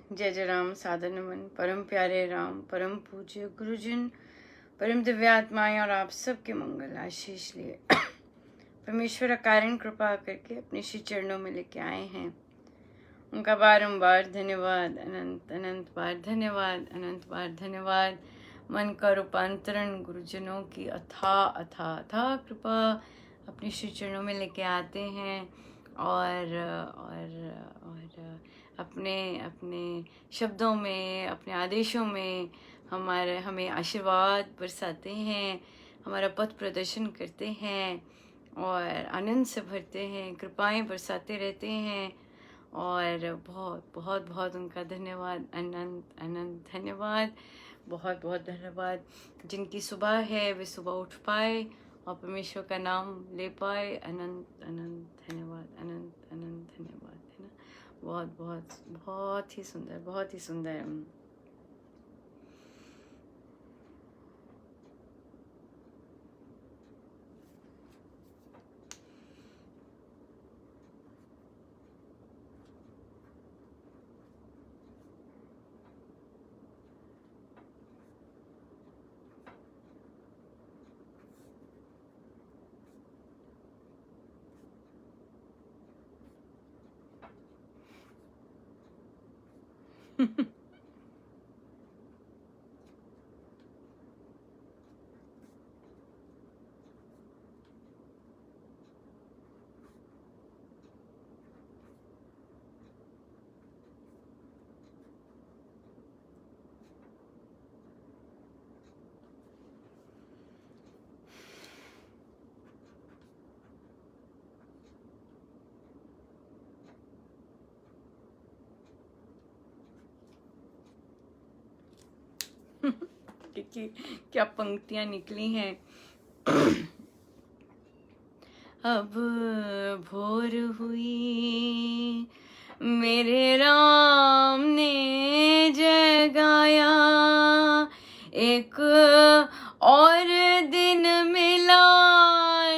जय जय राम साधन नमन परम प्यारे राम परम पूज्य गुरुजन परम दिव्य आत्माएं और आप सबके मंगल आशीष लिए परमेश्वर अकारण कृपा करके अपने श्री चरणों में लेके आए हैं। उनका बारंबार धन्यवाद, अनंत अनंत बार धन्यवाद, अनंत बार धन्यवाद। मन का रूपांतरण गुरुजनों की अथाह अथाह अथाह कृपा अपने श्री चरणों में लेके आते हैं और अपने अपने शब्दों में, अपने आदेशों में हमें आशीर्वाद बरसाते हैं, हमारा पथ प्रदर्शन करते हैं और आनंद से भरते हैं, कृपाएं बरसाते रहते हैं। और बहुत बहुत बहुत उनका धन्यवाद, अनंत अनंत धन्यवाद, बहुत बहुत धन्यवाद। जिनकी सुबह है वे सुबह उठ पाए और परमेश्वर का नाम ले पाए, अनंत अनंत धन्यवाद, अनंत अनंत धन्यवाद, है ना। बहुत बहुत बहुत ही सुंदर, बहुत ही सुंदर। देखिए क्या पंक्तियां निकली हैं। अब भोर हुई मेरे राम ने जगाया, एक और दिन मिला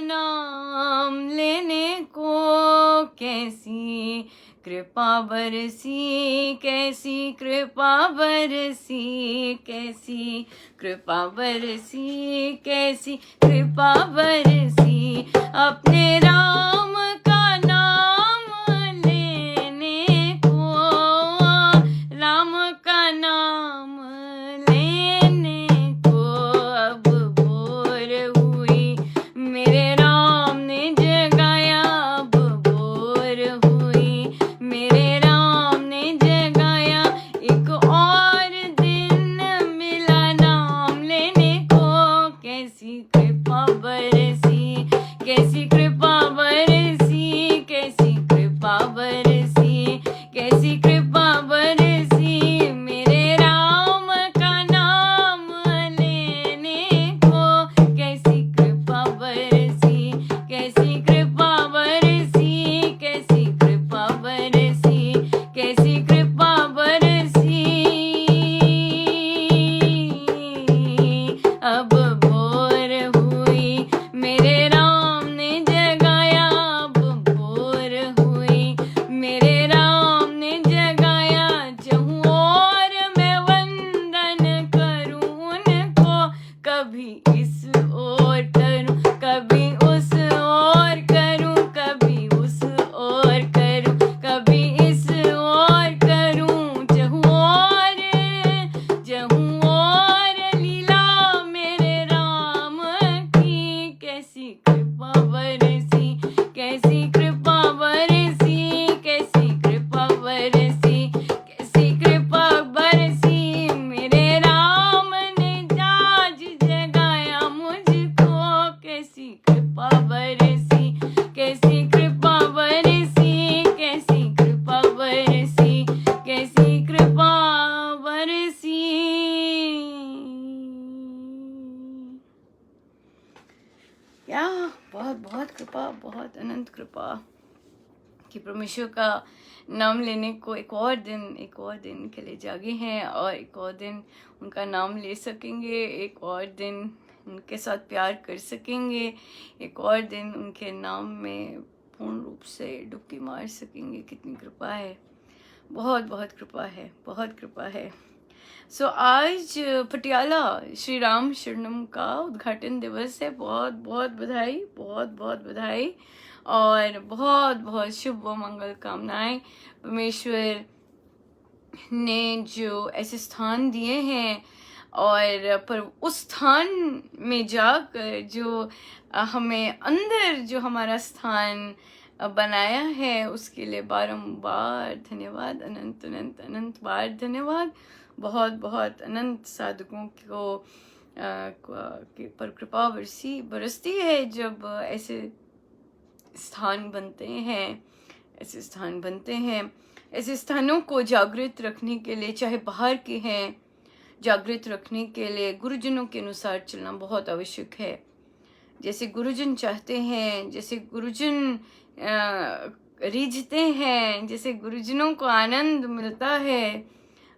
नाम लेने को, कैसी कृपा बरसी, कैसी कृपा बरसी, कैसी कृपा बरसी, कैसी कृपा बरसी, अपने राम का नाम लेने को, राम का नाम लेने को। अब भोर हुई मेरे राम ने जगाया, अब भोर हुई मेरे राम ने जगाया, एक और दिन मिला नाम लेने को, कैसी कृपा बरसी, कैसी कृपा बरसी, कैसी कृपा बरसी, कैसी कृपा बरसी, मेरे राम का नाम लेने को, कैसी कृपा बरसी, कैसी कृपा बरसी, कैसी कृपा बरसी, कैसी कृपा बरसी। अब भोर हुई मेरे राम ने जगाया, अब भोर हुई मेरे राम ने जगाया, चाहूं और मैं वंदन करूं उनको, कभी इस ओर करूं कभी उस ओर करूं, कभी उस ओर करूं कभी इस ओर करूं, चाहूं और लीला मेरे राम की, कैसी कृपा बरसी, कैसी कृपा बरसी, कैसी कृपा बरसी, कैसी कृपा बरसी, मेरे राम ने आज जगाया मुझको, कैसी कृपा बरसी, कैसी कृपा बरसी, कैसी कृपा बरसी, कैसी कृपा बरसी। या बहुत बहुत कृपा, बहुत अनंत कृपा कि परमेश्वर का नाम लेने को एक और दिन के लिए जागे हैं और एक और दिन उनका नाम ले सकेंगे, एक और दिन उनके साथ प्यार कर सकेंगे, एक और दिन उनके नाम में पूर्ण रूप से डुबकी मार सकेंगे। कितनी कृपा है, बहुत बहुत कृपा है, बहुत कृपा है। सो आज पटियाला श्री राम शरणम का उद्घाटन दिवस है। बहुत बहुत बधाई, बहुत बहुत बधाई और बहुत बहुत शुभ व मंगल कामनाएं। परमेश्वर ने जो ऐसे स्थान दिए हैं और पर उस स्थान में जाकर जो हमें अंदर जो हमारा स्थान बनाया है, उसके लिए बारंबार धन्यवाद, अनंत अनंत अनंत बार धन्यवाद। बहुत बहुत अनंत साधकों को पर कृपा बरसती है जब ऐसे स्थान बनते हैं, ऐसे स्थान बनते हैं। ऐसे स्थानों को जागृत रखने के लिए, चाहे बाहर के हैं, जागृत रखने के लिए गुरुजनों के अनुसार चलना बहुत आवश्यक है। जैसे गुरुजन चाहते हैं, जैसे गुरुजन रीझते हैं, जैसे गुरुजनों को आनंद मिलता है,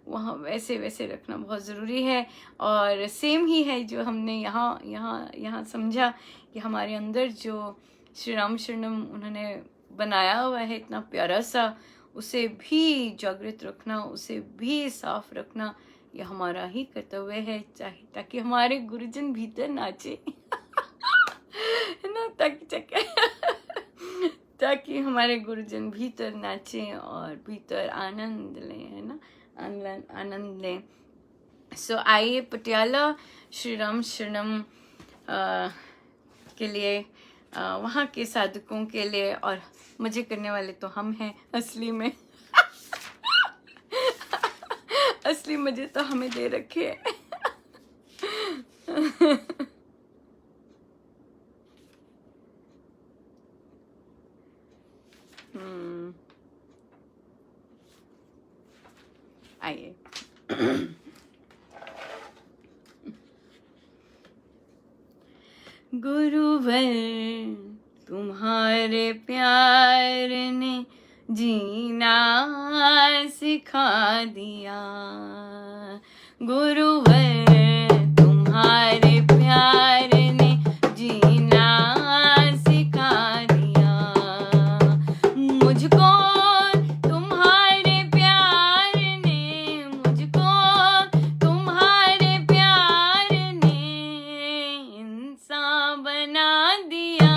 वहाँ वैसे वैसे रखना बहुत ज़रूरी है। और सेम ही है जो हमने यहाँ समझा कि हमारे अंदर जो श्री राम शरणम उन्होंने बनाया हुआ है इतना प्यारा सा, उसे भी जागृत रखना, उसे भी साफ रखना, ये हमारा ही कर्तव्य है, चाहे ताकि हमारे गुरुजन भीतर नाचे है ना, ताकि हमारे गुरुजन भीतर नाचें और भीतर आनंद लें, है ना, आनंद लें। सो आइए पटियाला श्री राम शरणम के लिए, वहाँ के साधकों के लिए, और मजे करने वाले तो हम हैं असली में असली मजे तो हमें दे रखे हैं आइए गुरुवर तुम्हारे प्यार ने जीना सिखा दिया, गुरुवर तुम्हारे प्यार ने जीना सिखा दिया, मुझको तुम्हारे प्यार ने, मुझको तुम्हारे प्यार ने इंसान बना दिया,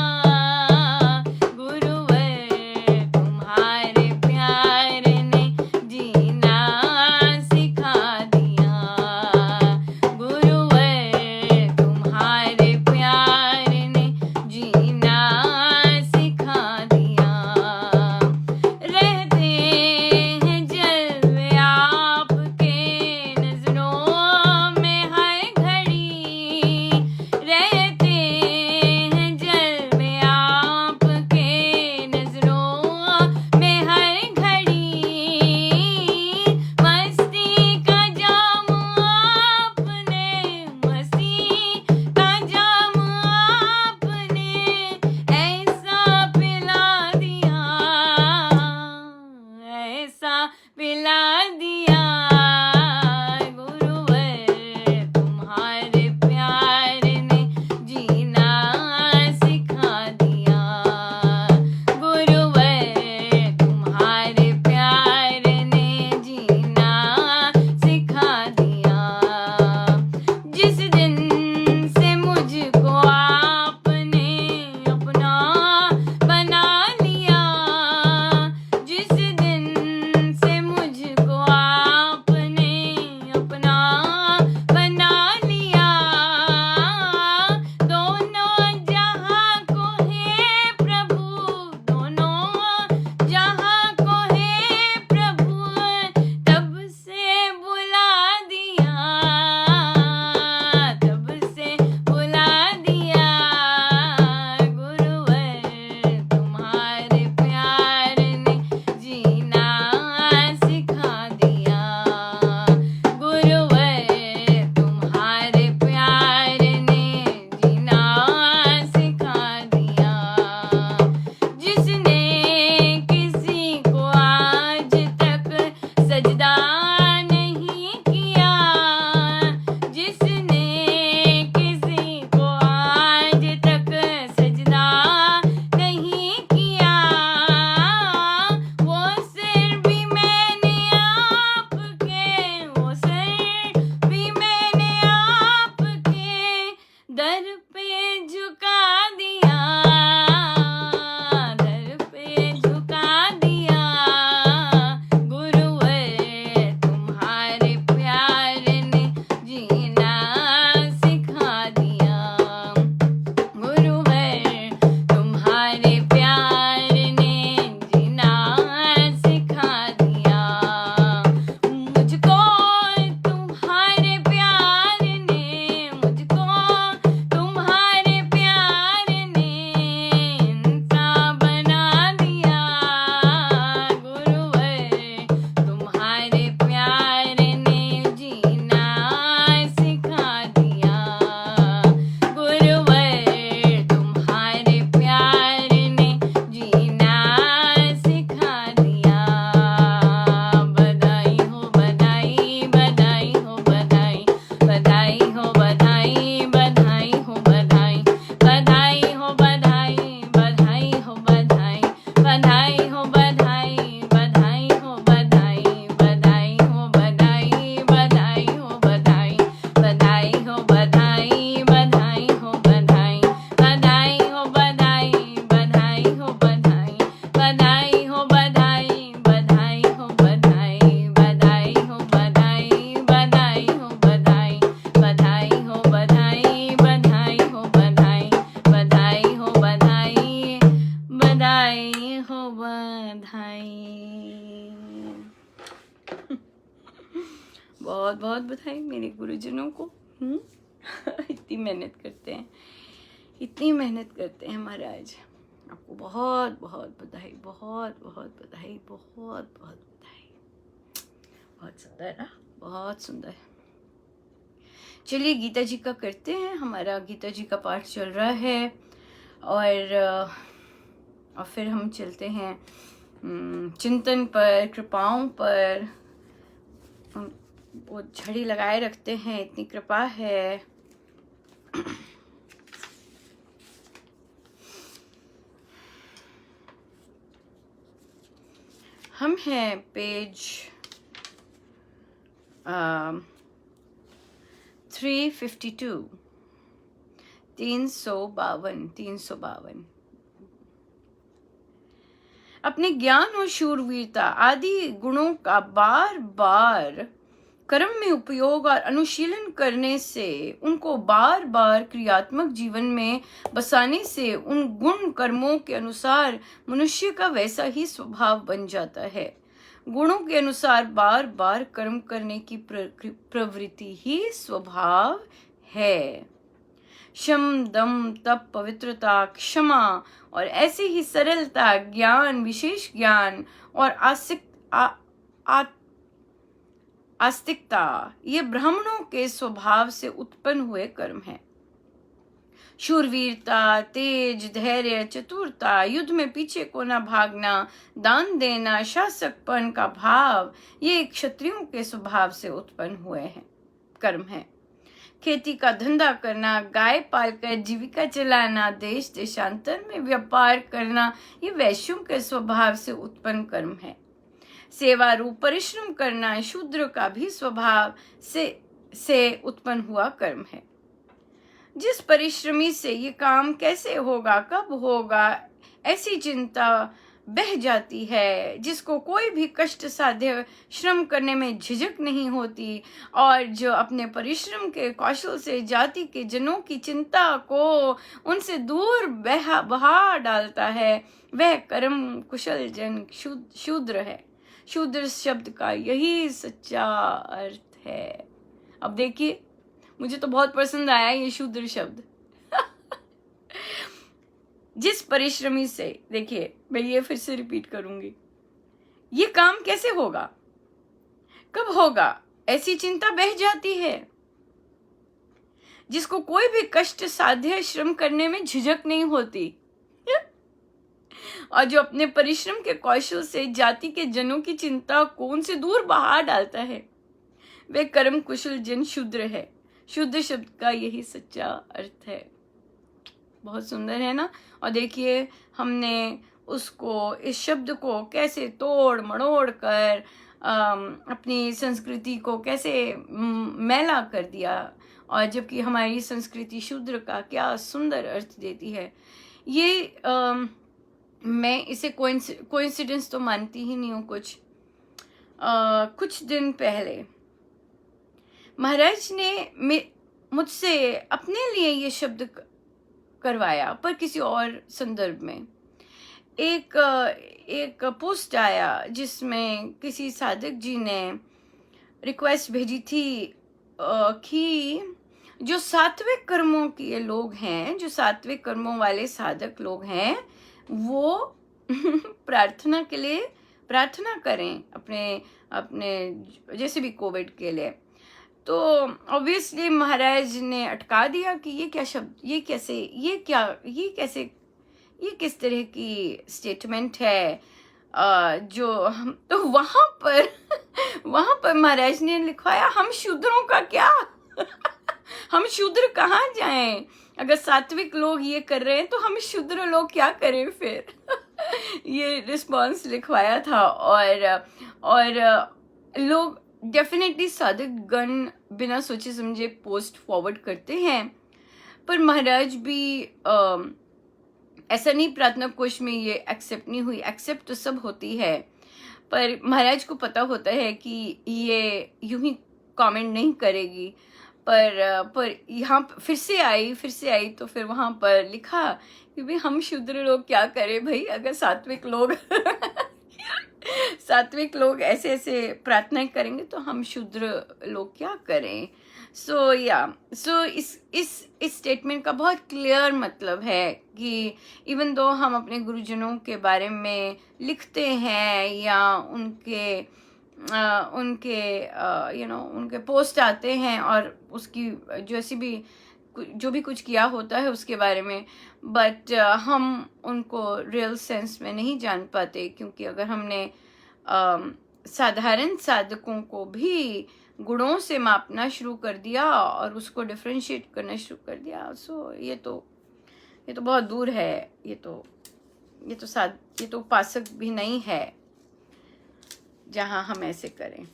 बहुत बहुत बधाई मेरे गुरुजनों को। इतनी मेहनत करते हैं, इतनी मेहनत करते हैं महाराज। आपको बहुत बहुत बधाई, बहुत बहुत बधाई, बहुत बहुत बधाई। बहुत सुंदर ना, बहुत सुंदर। चलिए गीता जी का करते हैं। हमारा गीता जी का पाठ चल रहा है और फिर हम चलते हैं चिंतन पर, कृपाओं पर। वो झड़ी लगाए रखते हैं, इतनी कृपा है। हम हैं पेज 352, 352। अपने ज्ञान और शूरवीरता आदि गुणों का बार बार कर्म में उपयोग और अनुशीलन करने से, उनको बार बार क्रियात्मक जीवन में बसाने से उन गुण कर्मों के अनुसार मनुष्य का वैसा ही स्वभाव बन जाता है। गुणों के अनुसार बार बार कर्म करने की प्रवृत्ति ही स्वभाव है। शम, दम, तप, पवित्रता, क्षमा और ऐसे ही सरलता, ज्ञान, विशेष ज्ञान और आस्तिकता, ये ब्राह्मणों के स्वभाव से उत्पन्न हुए कर्म हैं। शूरवीरता, तेज, धैर्य, चतुरता, युद्ध में पीछे को न भागना, दान देना, शासकपन का भाव, ये क्षत्रियों के स्वभाव से उत्पन्न हुए हैं कर्म हैं। खेती का धंधा करना, गाय पालकर जीविका चलाना, देश देशांतर में व्यापार करना, ये वैश्यों के स्वभाव से उत्पन्न कर्म है। सेवा रूप परिश्रम करना शूद्र का भी स्वभाव से उत्पन्न हुआ कर्म है। जिस परिश्रमी से ये काम कैसे होगा, कब होगा, ऐसी चिंता बह जाती है, जिसको कोई भी कष्ट साध्य श्रम करने में झिझक नहीं होती और जो अपने परिश्रम के कौशल से जाति के जनों की चिंता को उनसे दूर बहा डालता है, वह कर्म कुशल जन शूद्र है। शूद्र शब्द का यही सच्चा अर्थ है। अब देखिए, मुझे तो बहुत पसंद आया ये शूद्र शब्द। जिस परिश्रमी से, देखिए मैं ये फिर से रिपीट करूंगी, ये काम कैसे होगा, कब होगा, ऐसी चिंता बह जाती है, जिसको कोई भी कष्ट साध्य श्रम करने में झिझक नहीं होती और जो अपने परिश्रम के कौशल से जाति के जनों की चिंता को उनसे दूर बहा डालता है, वे कर्म कुशल जन शूद्र है। शूद्र शब्द का यही सच्चा अर्थ है। बहुत सुंदर है ना। और देखिए हमने उसको, इस शब्द को कैसे तोड़ मड़ोड़ कर अपनी संस्कृति को कैसे मैला कर दिया, और जबकि हमारी संस्कृति शूद्र का क्या सुंदर अर्थ देती है। ये मैं इसे कोइंसिडेंस तो मानती ही नहीं हूँ। कुछ दिन पहले महाराज ने मुझसे अपने लिए ये शब्द करवाया, पर किसी और संदर्भ में। एक पोस्ट आया जिसमें किसी साधक जी ने रिक्वेस्ट भेजी थी कि जो सात्विक कर्मों के लोग हैं, जो सात्विक कर्मों वाले साधक लोग हैं, वो प्रार्थना के लिए प्रार्थना करें अपने जैसे भी कोविड के लिए। तो ऑब्वियसली महाराज ने अटका दिया कि ये क्या शब्द, ये किस तरह की स्टेटमेंट है। जो हम तो वहां पर महाराज ने लिखवाया, हम शूद्रों का क्या हम शूद्र कहाँ जाएं? अगर सात्विक लोग ये कर रहे हैं तो हम शूद्र लोग क्या करें फिर? ये रिस्पॉन्स लिखवाया था। और लोग डेफिनेटली साधक गण बिना सोचे समझे पोस्ट फॉरवर्ड करते हैं, पर महाराज भी ऐसा नहीं प्रार्थना कोश में ये एक्सेप्ट नहीं हुई। एक्सेप्ट तो सब होती है, पर महाराज को पता होता है कि ये यूं ही कमेंट नहीं करेगी। पर यहाँ फिर से आई तो फिर वहां पर लिखा कि भाई हम शूद्र लोग क्या करें भाई, अगर सात्विक लोग सात्विक लोग ऐसे ऐसे प्रार्थना करेंगे तो हम शूद्र लोग क्या करें? सो इस स्टेटमेंट का बहुत क्लियर मतलब है कि इवन दो हम अपने गुरुजनों के बारे में लिखते हैं या उनके पोस्ट आते हैं और उसकी जैसी भी जो भी कुछ किया होता है उसके बारे में, बट हम उनको रियल सेंस में नहीं जान पाते, क्योंकि अगर हमने साधारण साधकों को भी गुणों से मापना शुरू कर दिया और उसको डिफरेंशिएट करना शुरू कर दिया, सो ये तो बहुत दूर है। ये तो उपासक भी नहीं है जहाँ हम ऐसे करें।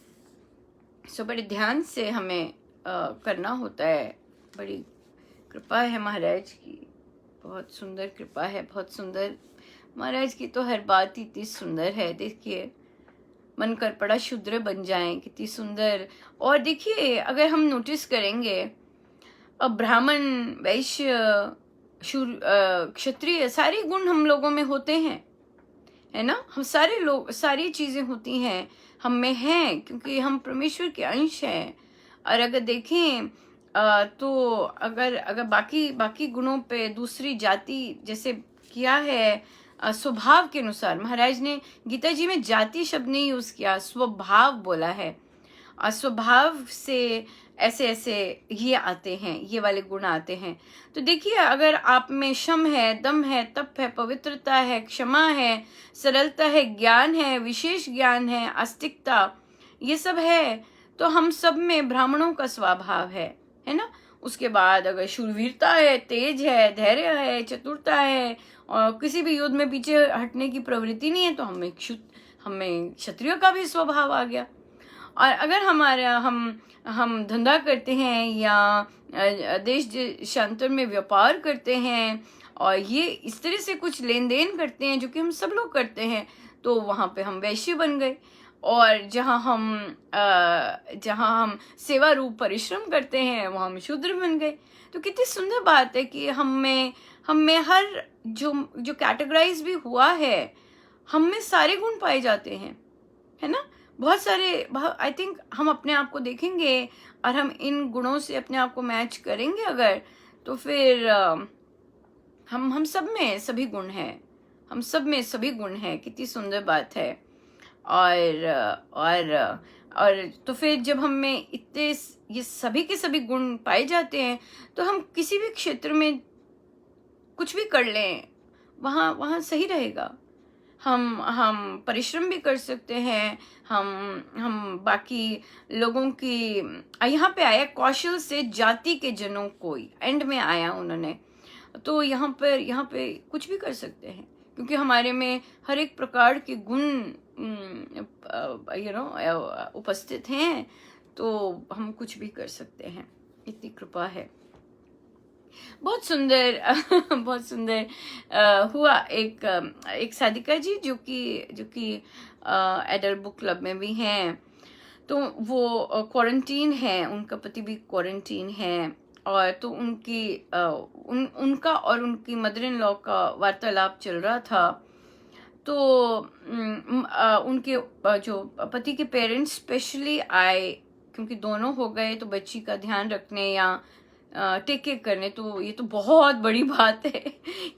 सो बड़े ध्यान से हमें करना होता है। बड़ी कृपा है महाराज की, बहुत सुंदर कृपा है, बहुत सुंदर। महाराज की तो हर बात ही इतनी सुंदर है। देखिए, मन कर पड़ा शूद्र बन जाएं, कितनी सुंदर। और देखिए, अगर हम नोटिस करेंगे, अब ब्राह्मण, वैश्य, क्षत्रिय, सारे गुण हम लोगों में होते हैं, है ना। हम सारे लोग, सारी चीजें होती हैं हम में हैं, क्योंकि हम परमेश्वर के अंश हैं। और अगर देखें तो अगर बाकी गुणों पे दूसरी जाति जैसे किया है, स्वभाव के अनुसार, महाराज ने गीता जी में जाति शब्द नहीं यूज किया, स्वभाव बोला है। और स्वभाव से ऐसे ऐसे ये आते हैं, ये वाले गुण आते हैं। तो देखिए, अगर आप में शम है, दम है, तप है, पवित्रता है, क्षमा है, सरलता है, ज्ञान है, विशेष ज्ञान है, आस्तिकता, ये सब है, तो हम सब में ब्राह्मणों का स्वभाव है ना। उसके बाद अगर शूरवीरता है, तेज है, धैर्य है, चतुरता है, और किसी भी युद्ध में पीछे हटने की प्रवृत्ति नहीं है, तो हमें क्षत्रिय का भी स्वभाव आ गया। और अगर हम धंधा करते हैं या देश देशांतर में व्यापार करते हैं और ये इस तरह से कुछ लेन देन करते हैं जो कि हम सब लोग करते हैं, तो वहाँ पे हम वैश्य बन गए। और जहाँ हम सेवा रूप परिश्रम करते हैं, वहाँ हम शूद्र बन गए। तो कितनी सुंदर बात है कि हम में हर जो कैटेगराइज भी हुआ है, हम में सारे गुण पाए जाते हैं, है ना। बहुत सारे, आई थिंक हम अपने आप को देखेंगे और हम इन गुणों से अपने आप को मैच करेंगे अगर, तो फिर हम सब में सभी गुण हैं, हम सब में सभी गुण हैं। कितनी सुंदर बात है। और तो फिर जब हम में इतने ये सभी के सभी गुण पाए जाते हैं, तो हम किसी भी क्षेत्र में कुछ भी कर लें, वहाँ सही रहेगा। हम परिश्रम भी कर सकते हैं। हम बाकी लोगों की, यहाँ पे आया कौशल से जाति के जनों को, एंड में आया उन्होंने, तो यहाँ पे कुछ भी कर सकते हैं, क्योंकि हमारे में हर एक प्रकार के गुण उपस्थित हैं, तो हम कुछ भी कर सकते हैं। इतनी कृपा है। बहुत सुंदर बहुत सुंदर हुआ। एक साधिका जी जो कि एडल्ट बुक क्लब में भी हैं, तो वो क्वारंटीन है, उनका पति भी क्वारंटीन है, और तो उनका और उनकी मदर इन लॉ का वार्तालाप चल रहा था। तो उनके जो पति के पेरेंट्स स्पेशली आए, क्योंकि दोनों हो गए, तो बच्ची का ध्यान रखने या टेक केयर करने। तो ये तो बहुत बड़ी बात है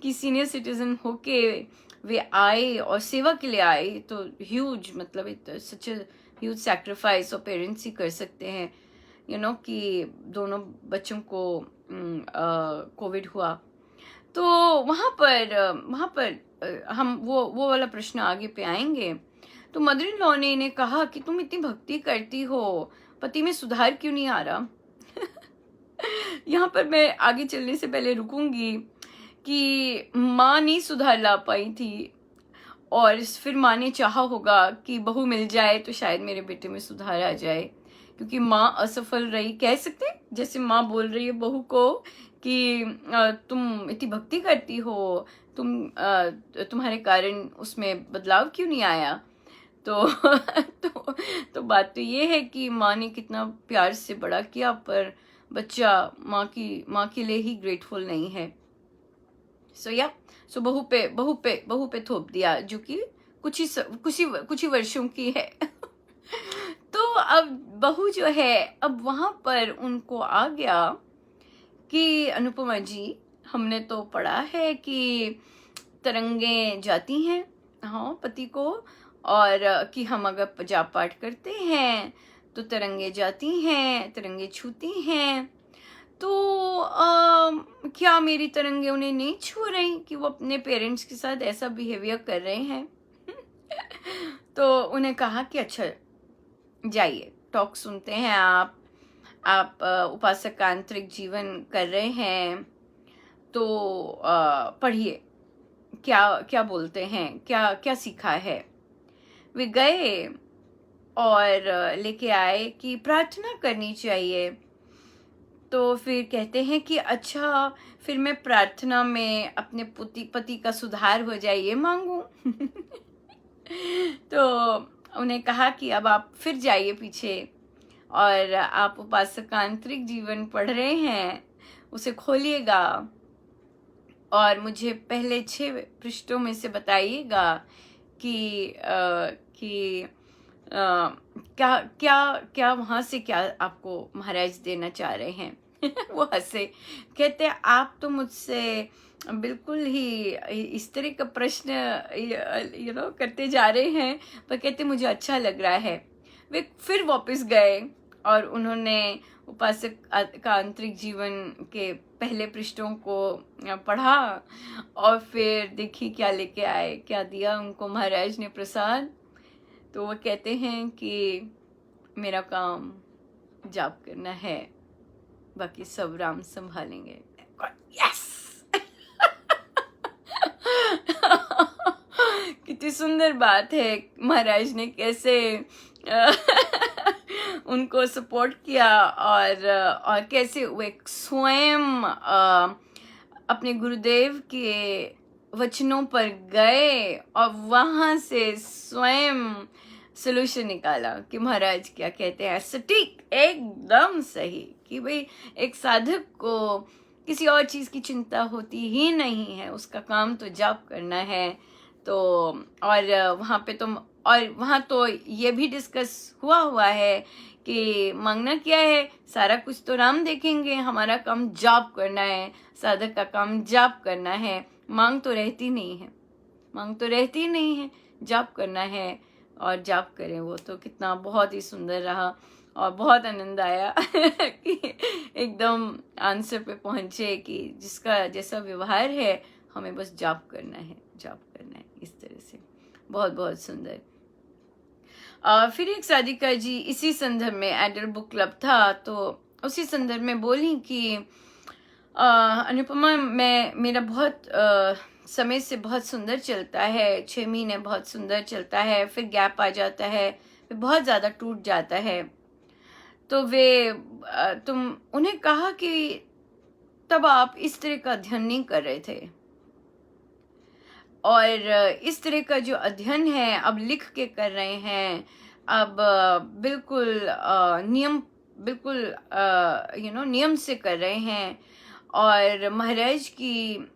कि सीनियर सिटीजन होके वे आए और सेवा के लिए आए, तो ह्यूज, मतलब सच ह्यूज सैक्रिफाइस और पेरेंट्स ही कर सकते हैं, कि दोनों बच्चों को कोविड हुआ। तो वहाँ पर हम वो वाला प्रश्न आगे पे आएंगे। तो मदर इन लॉ ने इन्हें कहा कि तुम इतनी भक्ति करती हो, पति में सुधार क्यों नहीं आ रहा? यहाँ पर मैं आगे चलने से पहले रुकूंगी कि माँ नहीं सुधार ला पाई थी, और फिर माँ ने चाहा होगा कि बहू मिल जाए तो शायद मेरे बेटे में सुधार आ जाए, क्योंकि माँ असफल रही। कह सकते, जैसे माँ बोल रही है बहू को कि तुम इतनी भक्ति करती हो, तुम्हारे कारण उसमें बदलाव क्यों नहीं आया? तो बात तो ये है कि माँ ने कितना प्यार से बड़ा किया, पर बच्चा माँ के लिए ही ग्रेटफुल नहीं है। सो बहू पे थोप दिया, जो कि कुछ ही वर्षों की है। तो अब बहू जो है, अब वहाँ पर उनको आ गया कि अनुपमा जी, हमने तो पढ़ा है कि तरंगे जाती हैं, हाँ, पति को, और कि हम अगर पूजा पाठ करते हैं तो तरंगे जाती हैं, तरंगे छूती हैं। तो क्या मेरी तरंगे उन्हें नहीं छू रही कि वो अपने पेरेंट्स के साथ ऐसा बिहेवियर कर रहे हैं? तो उन्हें कहा कि अच्छा जाइए, टॉक सुनते हैं आप उपासक का आंतरिक जीवन कर रहे हैं, तो पढ़िए क्या क्या बोलते हैं, क्या क्या सीखा है। वे गए और लेके आए कि प्रार्थना करनी चाहिए। तो फिर कहते हैं कि अच्छा, फिर मैं प्रार्थना में अपने पति का सुधार हो जाए ये मांगू। तो उन्हें कहा कि अब आप फिर जाइए पीछे, और आप उपासक का आंतरिक जीवन पढ़ रहे हैं, उसे खोलिएगा और मुझे पहले 6 पृष्ठों में से बताइएगा कि क्या क्या क्या वहाँ से क्या आपको महाराज देना चाह रहे हैं। वो हंसे, कहते आप तो मुझसे बिल्कुल ही इस तरह का प्रश्न करते जा रहे हैं, पर कहते मुझे अच्छा लग रहा है। वे फिर वापस गए और उन्होंने उपासक का आंतरिक जीवन के पहले पृष्ठों को पढ़ा, और फिर देखिए क्या लेके आए, क्या दिया उनको महाराज ने प्रसाद। तो वो कहते हैं कि मेरा काम जाप करना है, बाकी सब राम संभालेंगे। यस! कितनी सुंदर बात है, महाराज ने कैसे उनको सपोर्ट किया, और कैसे वो एक स्वयं अपने गुरुदेव के वचनों पर गए और वहां से स्वयं सोल्यूशन निकाला कि महाराज क्या कहते हैं। सटीक, एकदम सही, कि भाई एक साधक को किसी और चीज की चिंता होती ही नहीं है, उसका काम तो जाप करना है। तो और वहाँ तो ये भी डिस्कस हुआ है कि मांगना क्या है, सारा कुछ तो राम देखेंगे, हमारा काम जाप करना है, साधक का काम जाप करना है। मांग तो रहती नहीं है, जाप करना है और जाप करें। वो तो कितना बहुत ही सुंदर रहा और बहुत आनंद आया कि एकदम आंसर पे पहुंचे कि जिसका जैसा व्यवहार है हमें बस जाप करना है, इस तरह से। बहुत बहुत सुंदर। फिर एक साधिका जी इसी संदर्भ में, एडल बुक क्लब था तो उसी संदर्भ में बोली कि अनुपमा, मेरा बहुत समय से बहुत सुंदर चलता है, 6 महीने बहुत सुंदर चलता है, फिर गैप आ जाता है, फिर बहुत ज़्यादा टूट जाता है। तो उन्हें कहा कि तब आप इस तरह का अध्ययन नहीं कर रहे थे, और इस तरह का जो अध्ययन है अब लिख के कर रहे हैं, अब बिल्कुल नियम से कर रहे हैं, और महाराज की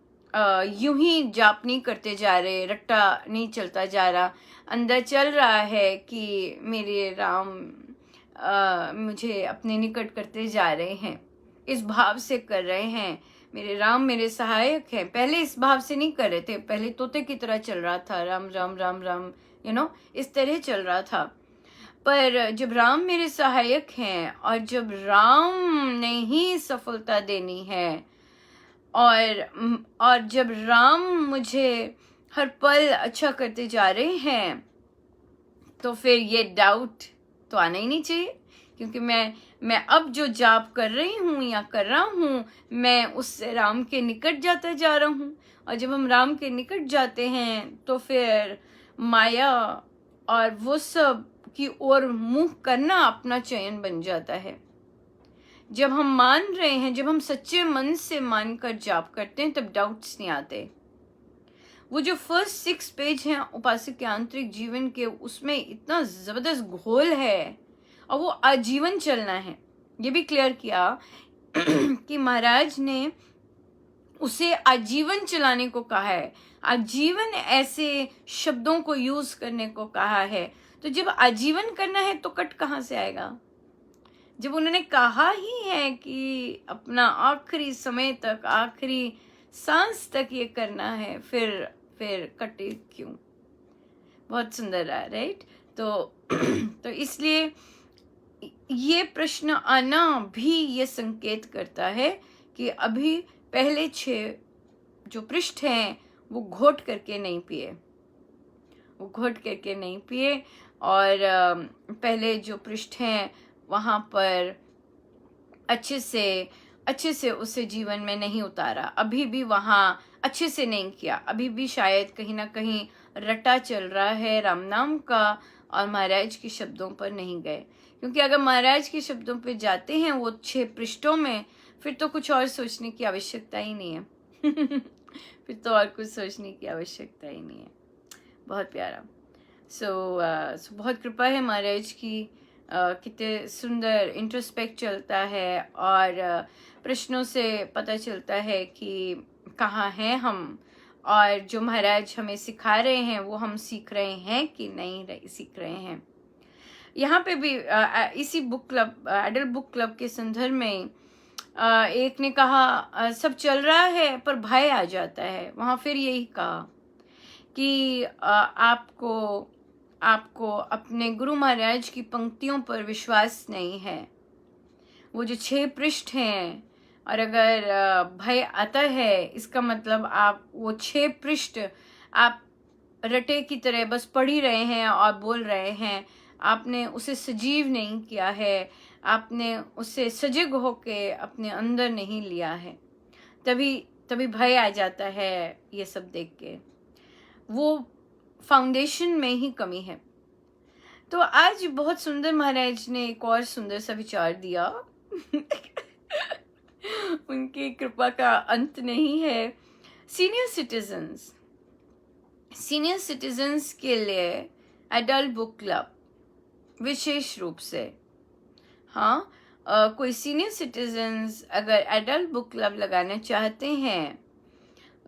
यूं ही जाप नहीं करते जा रहे, रट्टा नहीं चलता जा रहा, अंदर चल रहा है कि मेरे राम मुझे अपने निकट करते जा रहे हैं, इस भाव से कर रहे हैं, मेरे राम मेरे सहायक हैं। पहले इस भाव से नहीं कर रहे थे, पहले तोते की तरह चल रहा था, राम राम राम राम, इस तरह चल रहा था। पर जब राम मेरे सहायक हैं और जब राम ने ही सफलता देनी है, और जब राम मुझे हर पल अच्छा करते जा रहे हैं, तो फिर ये डाउट तो आना ही नहीं चाहिए, क्योंकि मैं अब जो जाप कर रही हूँ या कर रहा हूँ, मैं उससे राम के निकट जाता जा रहा हूँ। और जब हम राम के निकट जाते हैं तो फिर माया और वो सब की ओर मुंह करना अपना चयन बन जाता है। जब हम मान रहे हैं, जब हम सच्चे मन से मानकर जाप करते हैं, तब डाउट्स नहीं आते। वो जो फर्स्ट 6 पेज हैं उपासक के आंतरिक जीवन के, उसमें इतना जबरदस्त घोल है और वो आजीवन चलना है। ये भी क्लियर किया कि महाराज ने उसे आजीवन चलाने को कहा है, आजीवन ऐसे शब्दों को यूज करने को कहा है। तो जब आजीवन करना है तो कट कहाँ से आएगा? जब उन्होंने कहा ही है कि अपना आखिरी समय तक, आखिरी सांस तक ये करना है, फिर कटे क्यों? बहुत सुंदर रहा, राइट? तो इसलिए ये प्रश्न आना भी ये संकेत करता है कि अभी पहले 6 जो पृष्ठ हैं वो घोट करके नहीं पिए, वो घोट करके नहीं पिए। और पहले जो पृष्ठ हैं वहाँ पर अच्छे से उसे जीवन में नहीं उतारा, अभी भी वहाँ अच्छे से नहीं किया, अभी भी शायद कहीं ना कहीं रटा चल रहा है राम नाम का, और महाराज के शब्दों पर नहीं गए। क्योंकि अगर महाराज के शब्दों पे जाते हैं वो 6 पृष्ठों में, फिर तो कुछ और सोचने की आवश्यकता ही नहीं है फिर तो और कुछ सोचने की आवश्यकता ही नहीं है। बहुत प्यारा। सो बहुत कृपा है महाराज की, कितने सुंदर इंट्रोस्पेक्ट चलता है, और प्रश्नों से पता चलता है कि कहाँ हैं हम, और जो महाराज हमें सिखा रहे हैं वो हम सीख रहे हैं कि नहीं सीख रहे हैं। यहाँ पे भी इसी book club, adult book club के संदर्भ में एक ने कहा सब चल रहा है पर भय आ जाता है। वहाँ फिर यही कहा कि आपको अपने गुरु महाराज की पंक्तियों पर विश्वास नहीं है। वो जो 6 पृष्ठ हैं, और अगर भय आता है इसका मतलब आप वो 6 पृष्ठ आप रटे की तरह बस पढ़ ही रहे हैं और बोल रहे हैं, आपने उसे सजीव नहीं किया है, आपने उसे सजग होके अपने अंदर नहीं लिया है, तभी भय आ जाता है ये सब देख के। वो फाउंडेशन में ही कमी है। तो आज बहुत सुंदर महाराज ने एक और सुंदर सा विचार दिया उनकी कृपा का अंत नहीं है। सीनियर सिटीजन्स के लिए एडल्ट बुक क्लब विशेष रूप से, हाँ, कोई सीनियर सिटीजन्स अगर एडल्ट बुक क्लब लगाना चाहते हैं,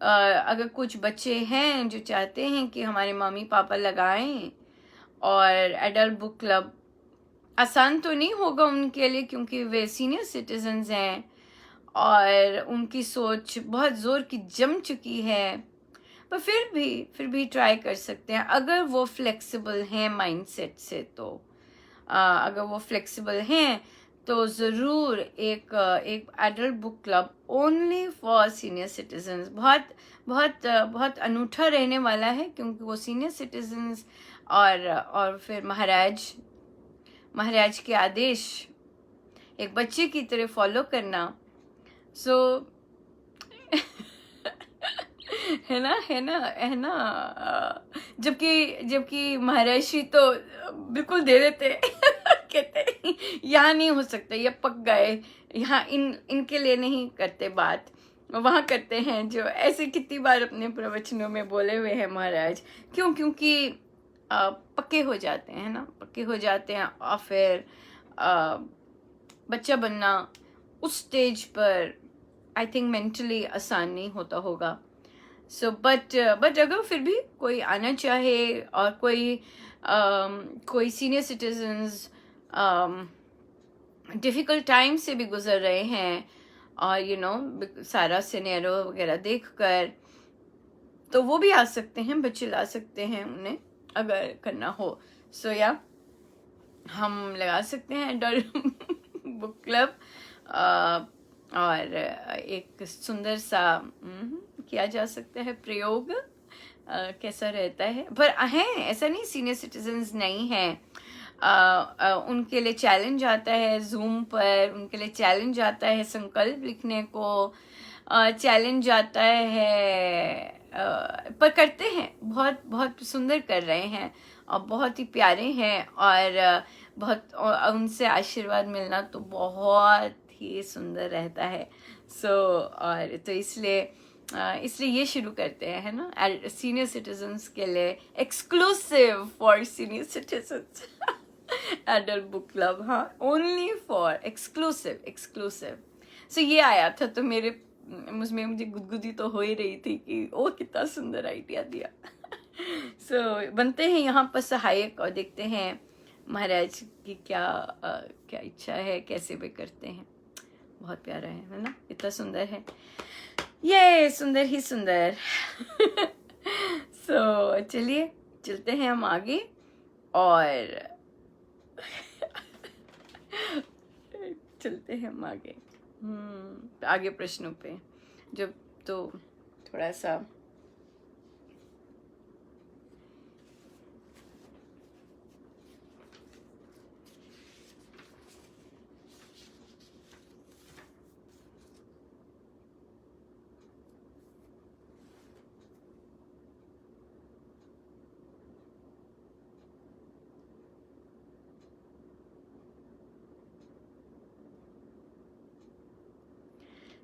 अगर कुछ बच्चे हैं जो चाहते हैं कि हमारे मम्मी पापा लगाएं, और एडल्ट बुक क्लब आसान तो नहीं होगा उनके लिए क्योंकि वे सीनियर सिटीजन्स हैं और उनकी सोच बहुत ज़ोर की जम चुकी है, पर फिर भी ट्राई कर सकते हैं अगर वो फ्लेक्सिबल हैं माइंडसेट से। तो अगर वो फ्लेक्सिबल हैं तो ज़रूर एक adult book club only for senior citizens बहुत अनूठा रहने वाला है, क्योंकि वो सीनियर सिटीजन्स और फिर महाराज के आदेश एक बच्चे की तरह फॉलो करना। सो है ना जबकि महर्षि तो बिल्कुल दे देते कहते यहाँ नहीं हो सकता, ये पक गए, यहाँ इनके लिए नहीं करते बात, वहाँ करते हैं। जो ऐसे कितनी बार अपने प्रवचनों में बोले हुए हैं महाराज। क्योंकि पक्के हो जाते हैं ना, पक्के हो जाते हैं, और फिर बच्चा बनना उस स्टेज पर आई थिंक मेंटली आसान नहीं होता होगा। सो बट अगर फिर भी कोई आना चाहे और कोई सीनियर सिटीजन्स डिफ़िकल्ट टाइम से भी गुजर रहे हैं और सारा सिनेरियो वगैरह देखकर, तो वो भी आ सकते हैं, बच्चे ला सकते हैं उन्हें अगर करना हो। सो या हम लगा सकते हैं एडल्ट बुक क्लब, और एक सुंदर सा किया जा सकता है प्रयोग, कैसा रहता है। पर हैं ऐसा नहीं सीनियर सिटीजन्स नहीं हैं, उनके लिए चैलेंज आता है जूम पर, उनके लिए चैलेंज आता है संकल्प लिखने को, चैलेंज आता है, पर करते हैं, बहुत सुंदर कर रहे हैं और बहुत ही प्यारे हैं, और बहुत उनसे आशीर्वाद मिलना तो बहुत ही सुंदर रहता है। और तो इसलिए ये शुरू करते हैं, है ना, सीनियर सिटीजन्स के लिए exclusive for senior citizens adult book club, हाँ, ओनली फॉर एक्सक्लूसिव। सो ये आया था, तो मुझे गुदगुदी तो हो ही रही थी कि ओ कितना सुंदर आइडिया दिया। सो बनते हैं यहाँ पर सहायक और देखते हैं महाराज की क्या इच्छा है, कैसे वे करते हैं। बहुत प्यारा है ना, इतना सुंदर है ये, सुंदर ही सुंदर। सो चलिए चलते हैं हम आगे और चलते हैं हम आगे आगे प्रश्नों पे, जब तो थोड़ा सा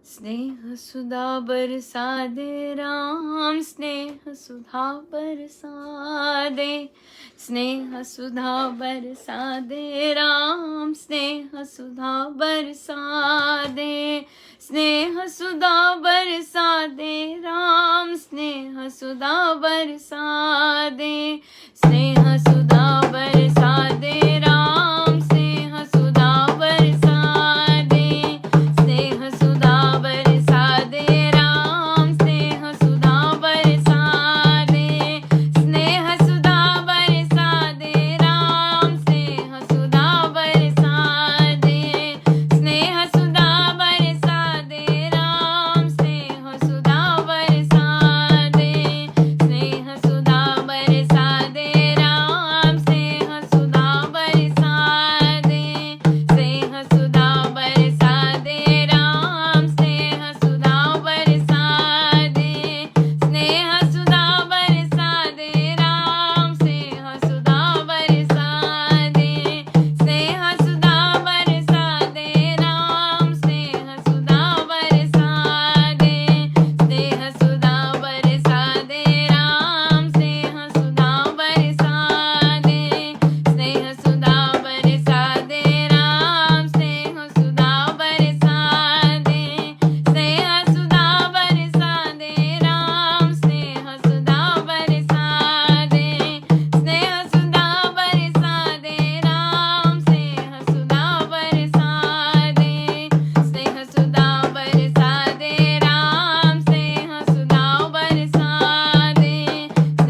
स्नेह सुधा बरसा दे राम, स्नेह सुधा बरसा दे, स्नेह सुधा बरसा दे राम, स्नेह सुधा बरसा दे, स्नेह सुधा बरसा दे राम, स्नेह सुधा बरसा दे, स्नेह सुधा बरसा दे राम, स्नेह सुधा बरसा दे, स्नेह सुधा बरसा दे राम, स्नेह सुधा बरसा दे, स्नेह सुधा बरसा दे राम, स्नेह सुधा बरसा दे, स्नेह सुधा बरसा दे राम, स्नेह सुधा बरसा दे, स्नेह सुधा बरसा दे राम, स्नेह सुधा बरसा दे, स्नेह सुधा बरसा दे राम, स्नेह सुधा बरसा दे, स्नेह सुधा बरसा दे राम, स्नेह सुधा बरसा दे, स्नेह सुधा बरसा दे राम, स्नेह सुधा बरसा दे, स्नेह सुधा बरसा दे राम, स्नेह सुधा बरसा दे, स्नेह सुधा बरसा दे राम, स्नेह सुधा बरसा दे, स्नेह सुधा बरसा दे राम, स्नेह सुधा बरसा दे, स्नेह सुधा बरसा दे राम, स्नेह सुधा बरसा दे, स्नेह सुधा बरसा दे राम, स्नेह सुधा बरसा दे,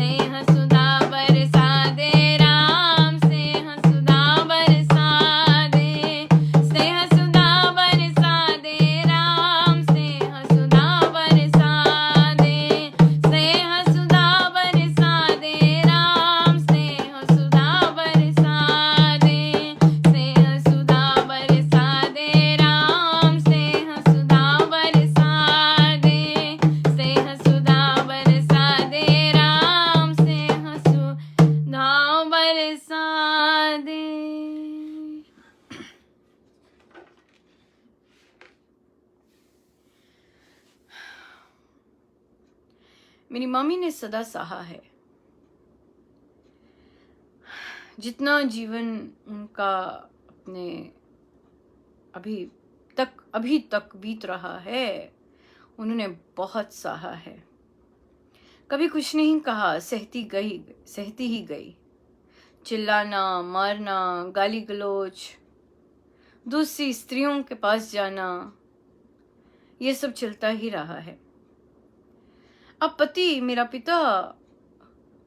स्नेह सुधा बरसा दे राम, स्नेह सुधा बरसा दे, स्नेह सुधा बरसा दे राम, स्नेह सुधा बरसा दे, स्नेह सुधा बरसा दे राम, स्नेह सुधा बरसा दे, स्नेह सुधा बरसा दे राम, स्नेह सुधा बरसा दे, स्नेह सुधा बरसा दे राम, स्नेह सुधा बरसा दे। मेरी मम्मी ने सदा सहा है, जितना जीवन उनका अपने अभी तक बीत रहा है, उन्होंने बहुत सहा है। कभी कुछ नहीं कहा, सहती ही गई। चिल्लाना, मारना, गाली गलौज, दूसरी स्त्रियों के पास जाना, ये सब चलता ही रहा है। अब मेरा पिता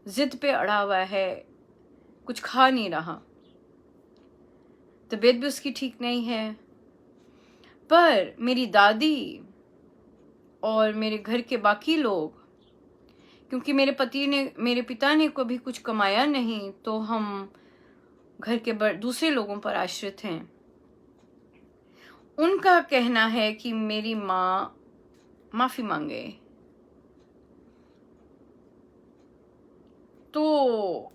जिद पे अड़ा हुआ है, कुछ खा नहीं रहा, तबीयत भी उसकी ठीक नहीं है। पर मेरी दादी और मेरे घर के बाकी लोग, क्योंकि मेरे पिता ने कभी कुछ कमाया नहीं, तो हम घर के दूसरे लोगों पर आश्रित हैं। उनका कहना है कि मेरी माँ माफी मांगे। तो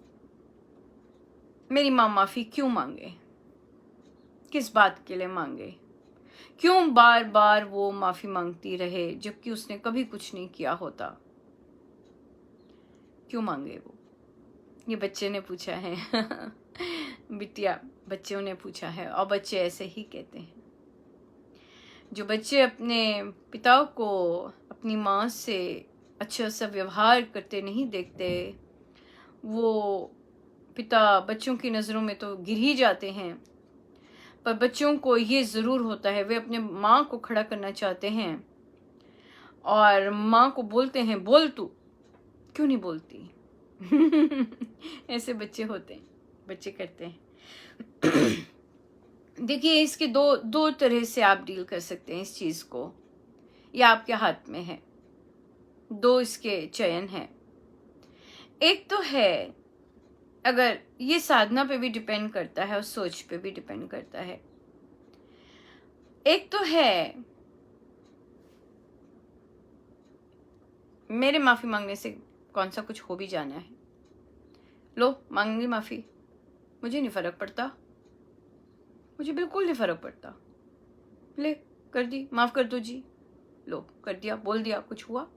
मेरी माँ माफी क्यों मांगे? किस बात के लिए मांगे? क्यों बार बार वो माफी मांगती रहे, जबकि उसने कभी कुछ नहीं किया होता? क्यों मांगे वो? ये बच्चे ने पूछा है। बिटिया, बच्चों ने पूछा है, और बच्चे ऐसे ही कहते हैं। जो बच्चे अपने पिता को अपनी माँ से अच्छा सा व्यवहार करते नहीं देखते, वो पिता बच्चों की नज़रों में तो गिर ही जाते हैं। पर बच्चों को ये ज़रूर होता है, वे अपने माँ को खड़ा करना चाहते हैं और माँ को बोलते हैं, बोल तू क्यों नहीं बोलती। ऐसे बच्चे होते हैं, बच्चे करते हैं। देखिए, इसके दो तरह से आप डील कर सकते हैं इस चीज़ को, या आपके हाथ में है। दो इसके चयन हैं। एक तो है, अगर ये साधना पे भी डिपेंड करता है और सोच पे भी डिपेंड करता है। एक तो है, मेरे माफी मांगने से कौन सा कुछ हो भी जाना है, लो मांग ली माफी, मुझे नहीं फर्क पड़ता, मुझे बिल्कुल नहीं फर्क पड़ता, ले कर दी, माफ कर दो जी, लो कर दिया, बोल दिया, कुछ हुआ?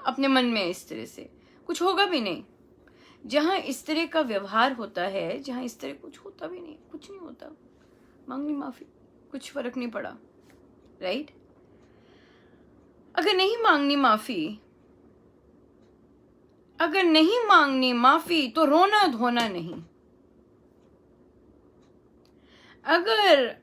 अपने मन में इस तरह से कुछ होगा भी नहीं। जहां इस तरह का व्यवहार होता है, जहां इस तरह कुछ होता भी नहीं, कुछ नहीं होता, मांग ली माफी, कुछ फर्क नहीं पड़ा, राइट? अगर नहीं मांगनी माफी, अगर नहीं मांगनी माफी तो रोना धोना नहीं। अगर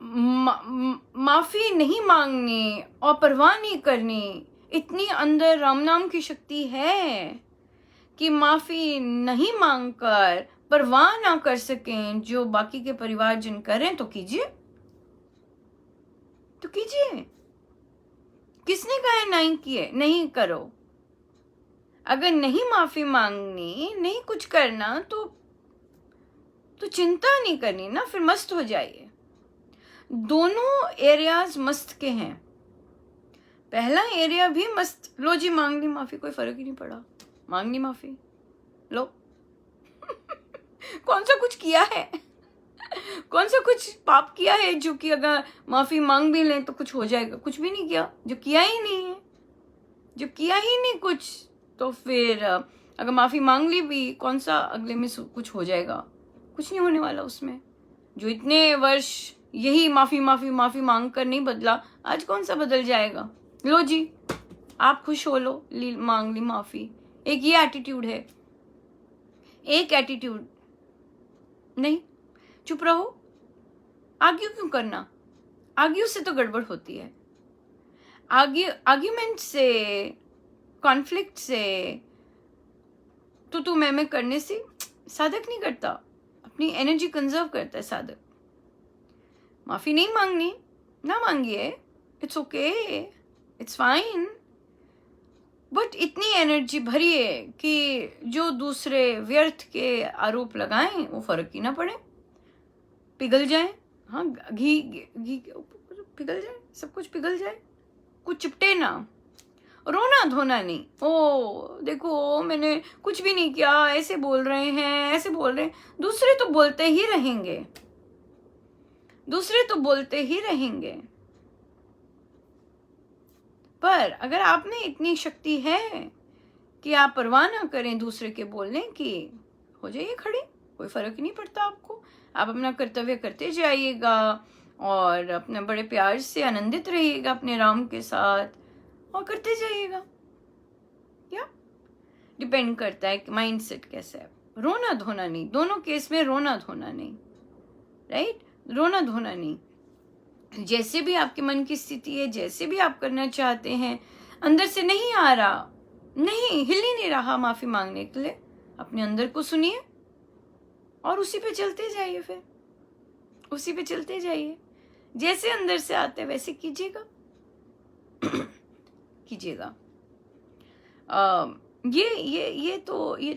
माफी नहीं मांगनी और परवाह नहीं करनी, इतनी अंदर राम नाम की शक्ति है कि माफी नहीं मांगकर परवाह ना कर सकें जो बाकी के परिवारजन करें, तो कीजिए, तो कीजिए। किसने कहा है नहीं किए, नहीं करो। अगर नहीं माफी मांगनी, नहीं कुछ करना, तो चिंता नहीं करनी ना, फिर मस्त हो जाइए। दोनों एरियाज मस्त के हैं। पहला एरिया भी मस्त, लो जी मांग ली माफी, कोई फर्क ही नहीं पड़ा, मांग ली माफी, लो। कौन सा कुछ किया है? कौन सा कुछ पाप किया है जो कि अगर माफी मांग भी लें तो कुछ हो जाएगा? कुछ भी नहीं किया। जो किया ही नहीं है, जो किया ही नहीं कुछ, तो फिर अगर माफी मांग ली भी, कौन सा अगले में कुछ हो जाएगा? कुछ नहीं होने वाला उसमें। जो इतने वर्ष यही माफी माफी माफी मांग कर नहीं बदला, आज कौन सा बदल जाएगा? लो जी, आप खुश हो, लो मांग ली माफी। एक ये एटीट्यूड है। एक एटीट्यूड नहीं, चुप रहो, आर्ग्यू क्यों करना? आर्ग्यू से तो गड़बड़ होती है। आर्ग्यूमेंट से, कॉन्फ्लिक्ट से, तो मैं करने से साधक नहीं करता, अपनी एनर्जी कंजर्व करता है साधक। माफी नहीं मांगनी, ना मांगिए, it's okay, it's fine, but इतनी एनर्जी भरिए कि जो दूसरे व्यर्थ के आरोप लगाएं वो फर्क ही ना पड़े, पिघल जाए। हाँ, घी घी के ऊपर पिघल जाए, सब कुछ पिघल जाए, कुछ चिपटे ना। रोना धोना नहीं, ओ देखो मैंने कुछ भी नहीं किया, ऐसे बोल रहे हैं, ऐसे बोल रहे हैं। दूसरे तो बोलते ही रहेंगे, दूसरे तो बोलते ही रहेंगे, पर अगर आप में इतनी शक्ति है कि आप परवाह ना करें दूसरे के बोलने की, हो जाइए खड़े, कोई फर्क ही नहीं पड़ता आपको। आप अपना कर्तव्य करते जाइएगा और अपने बड़े प्यार से आनंदित रहिएगा अपने राम के साथ, और करते जाइएगा। या डिपेंड करता है कि माइंडसेट कैसा है। रोना धोना नहीं, दोनों केस में रोना धोना नहीं, राइट? रोना धोना नहीं। जैसे भी आपके मन की स्थिति है, जैसे भी आप करना चाहते हैं, अंदर से नहीं आ रहा, नहीं हिल ही नहीं रहा माफी मांगने के लिए, अपने अंदर को सुनिए और उसी पे चलते जाइए, फिर उसी पे चलते जाइए। जैसे अंदर से आते हैं वैसे कीजिएगा। कीजिएगा। ये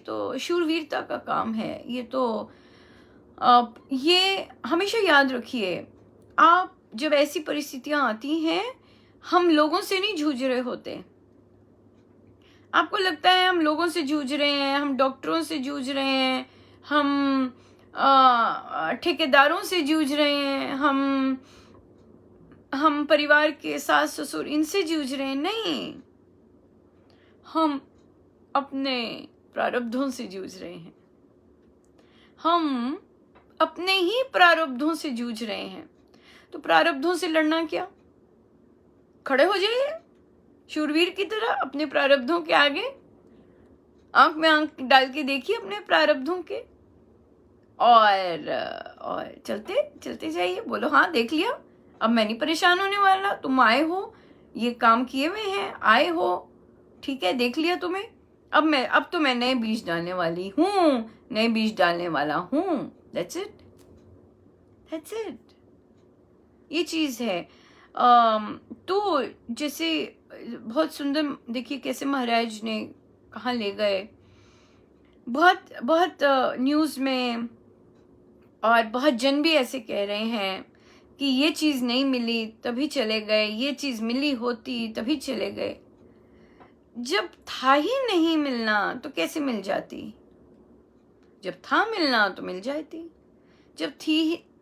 तो शूरवीरता का काम है। ये हमेशा याद रखिए, आप जब ऐसी परिस्थितियां आती हैं, हम लोगों से नहीं जूझ रहे होते। आपको लगता है हम लोगों से जूझ रहे हैं, हम डॉक्टरों से जूझ रहे हैं, हम ठेकेदारों से जूझ रहे हैं, हम परिवार के सास ससुर इनसे जूझ रहे हैं। नहीं, हम अपने प्रारब्धों से जूझ रहे हैं। हम अपने ही प्रारब्धों से जूझ रहे हैं। तो प्रारब्धों से लड़ना क्या? खड़े हो जाइए शूरवीर की तरह अपने प्रारब्धों के आगे, आंख में आंख डाल के देखिए अपने प्रारब्धों के, और चलते चलते जाइए। बोलो हाँ देख लिया, अब मैं नहीं परेशान होने वाला, तुम आए हो, ये काम किए हुए हैं, आए हो, ठीक है, देख लिया तुम्हें, अब तो मैं नए बीज डालने वाली हूँ, नए बीज डालने वाला हूँ। दैट्स इट, दैट्स इट, ये चीज है। तो जैसे बहुत सुंदर देखिए कैसे महाराज ने कहाँ ले गए, बहुत बहुत न्यूज़ में, और बहुत जन भी ऐसे कह रहे हैं कि ये चीज़ नहीं मिली तभी चले गए, ये चीज़ मिली होती तभी चले गए। जब था ही नहीं मिलना तो कैसे मिल जाती? जब था मिलना तो मिल जाती, जब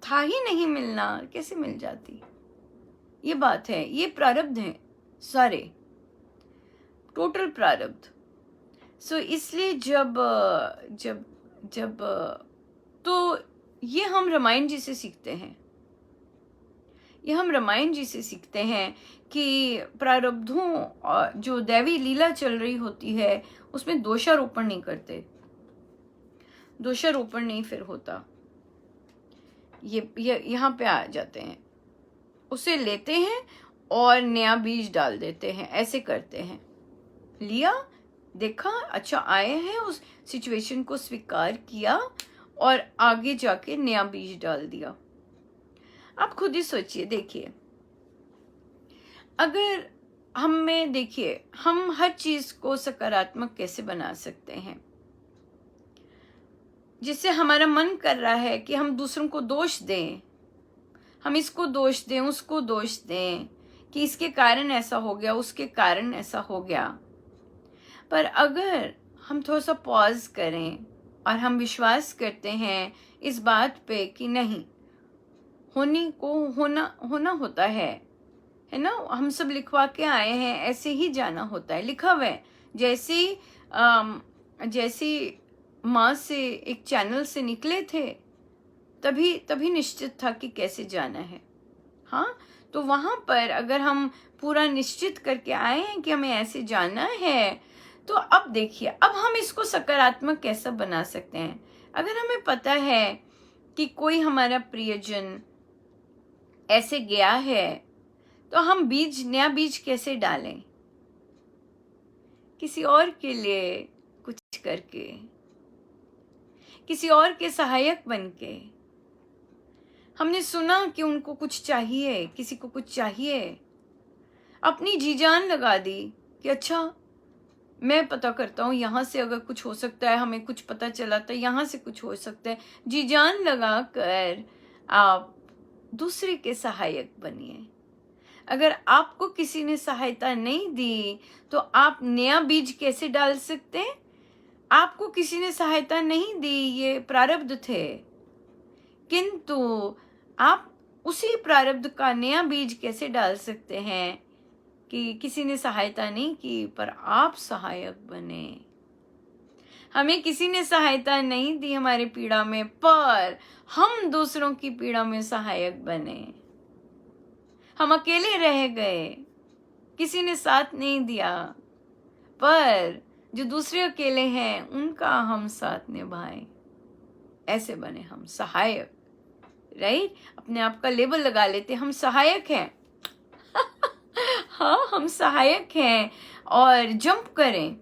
था ही नहीं मिलना कैसे मिल जाती? ये बात है, ये प्रारब्ध हैं सारे, टोटल प्रारब्ध। सो इसलिए जब जब जब तो ये हम रामायण जी से सीखते हैं, ये हम रामायण जी से सीखते हैं कि प्रारब्धों जो दैवी लीला चल रही होती है उसमें दोषारोपण नहीं करते, दोषारोपण नहीं फिर होता। ये यहाँ पे आ जाते हैं, उसे लेते हैं और नया बीज डाल देते हैं, ऐसे करते हैं। लिया, देखा, अच्छा आए हैं, उस सिचुएशन को स्वीकार किया और आगे जाके नया बीज डाल दिया। आप खुद ही सोचिए, देखिए अगर हम में देखिए हम हर चीज को सकारात्मक कैसे बना सकते हैं। जिससे हमारा मन कर रहा है कि हम दूसरों को दोष दें, हम इसको दोष दें, उसको दोष दें कि इसके कारण ऐसा हो गया, उसके कारण ऐसा हो गया। पर अगर हम थोड़ा सा पॉज करें और हम विश्वास करते हैं इस बात पे कि नहीं, होने को होना होता है ना, हम सब लिखवा के आए हैं, ऐसे ही जाना होता है, लिखा हुआ है। जैसी माँ से एक चैनल से निकले थे तभी निश्चित था कि कैसे जाना है। हाँ, तो वहां पर अगर हम पूरा निश्चित करके आए हैं कि हमें ऐसे जाना है, तो अब देखिए अब हम इसको सकारात्मक कैसे बना सकते हैं। अगर हमें पता है कि कोई हमारा प्रियजन ऐसे गया है, तो हम नया बीज कैसे डालें? किसी और के लिए कुछ करके, किसी और के सहायक बनके। हमने सुना कि उनको कुछ चाहिए, किसी को कुछ चाहिए, अपनी जी जान लगा दी कि अच्छा मैं पता करता हूँ, यहाँ से अगर कुछ हो सकता है, हमें कुछ पता चला तो यहाँ से कुछ हो सकता है। जी जान लगा कर आप दूसरे के सहायक बनिए। अगर आपको किसी ने सहायता नहीं दी तो आप नया बीज कैसे डाल सकते हैं? आपको किसी ने सहायता नहीं दी, ये प्रारब्ध थे, किंतु आप उसी प्रारब्ध का नया बीज कैसे डाल सकते हैं कि किसी ने सहायता नहीं की पर आप सहायक बने। हमें किसी ने सहायता नहीं दी हमारी पीड़ा में, पर हम दूसरों की पीड़ा में सहायक बने। हम अकेले रह गए, किसी ने साथ नहीं दिया, पर जो दूसरे अकेले हैं उनका हम साथ निभाएं। ऐसे बने हम सहायक, राइट? अपने आप का लेबल लगा लेते, हम सहायक हैं। हाँ, हम सहायक हैं। और जंप करें।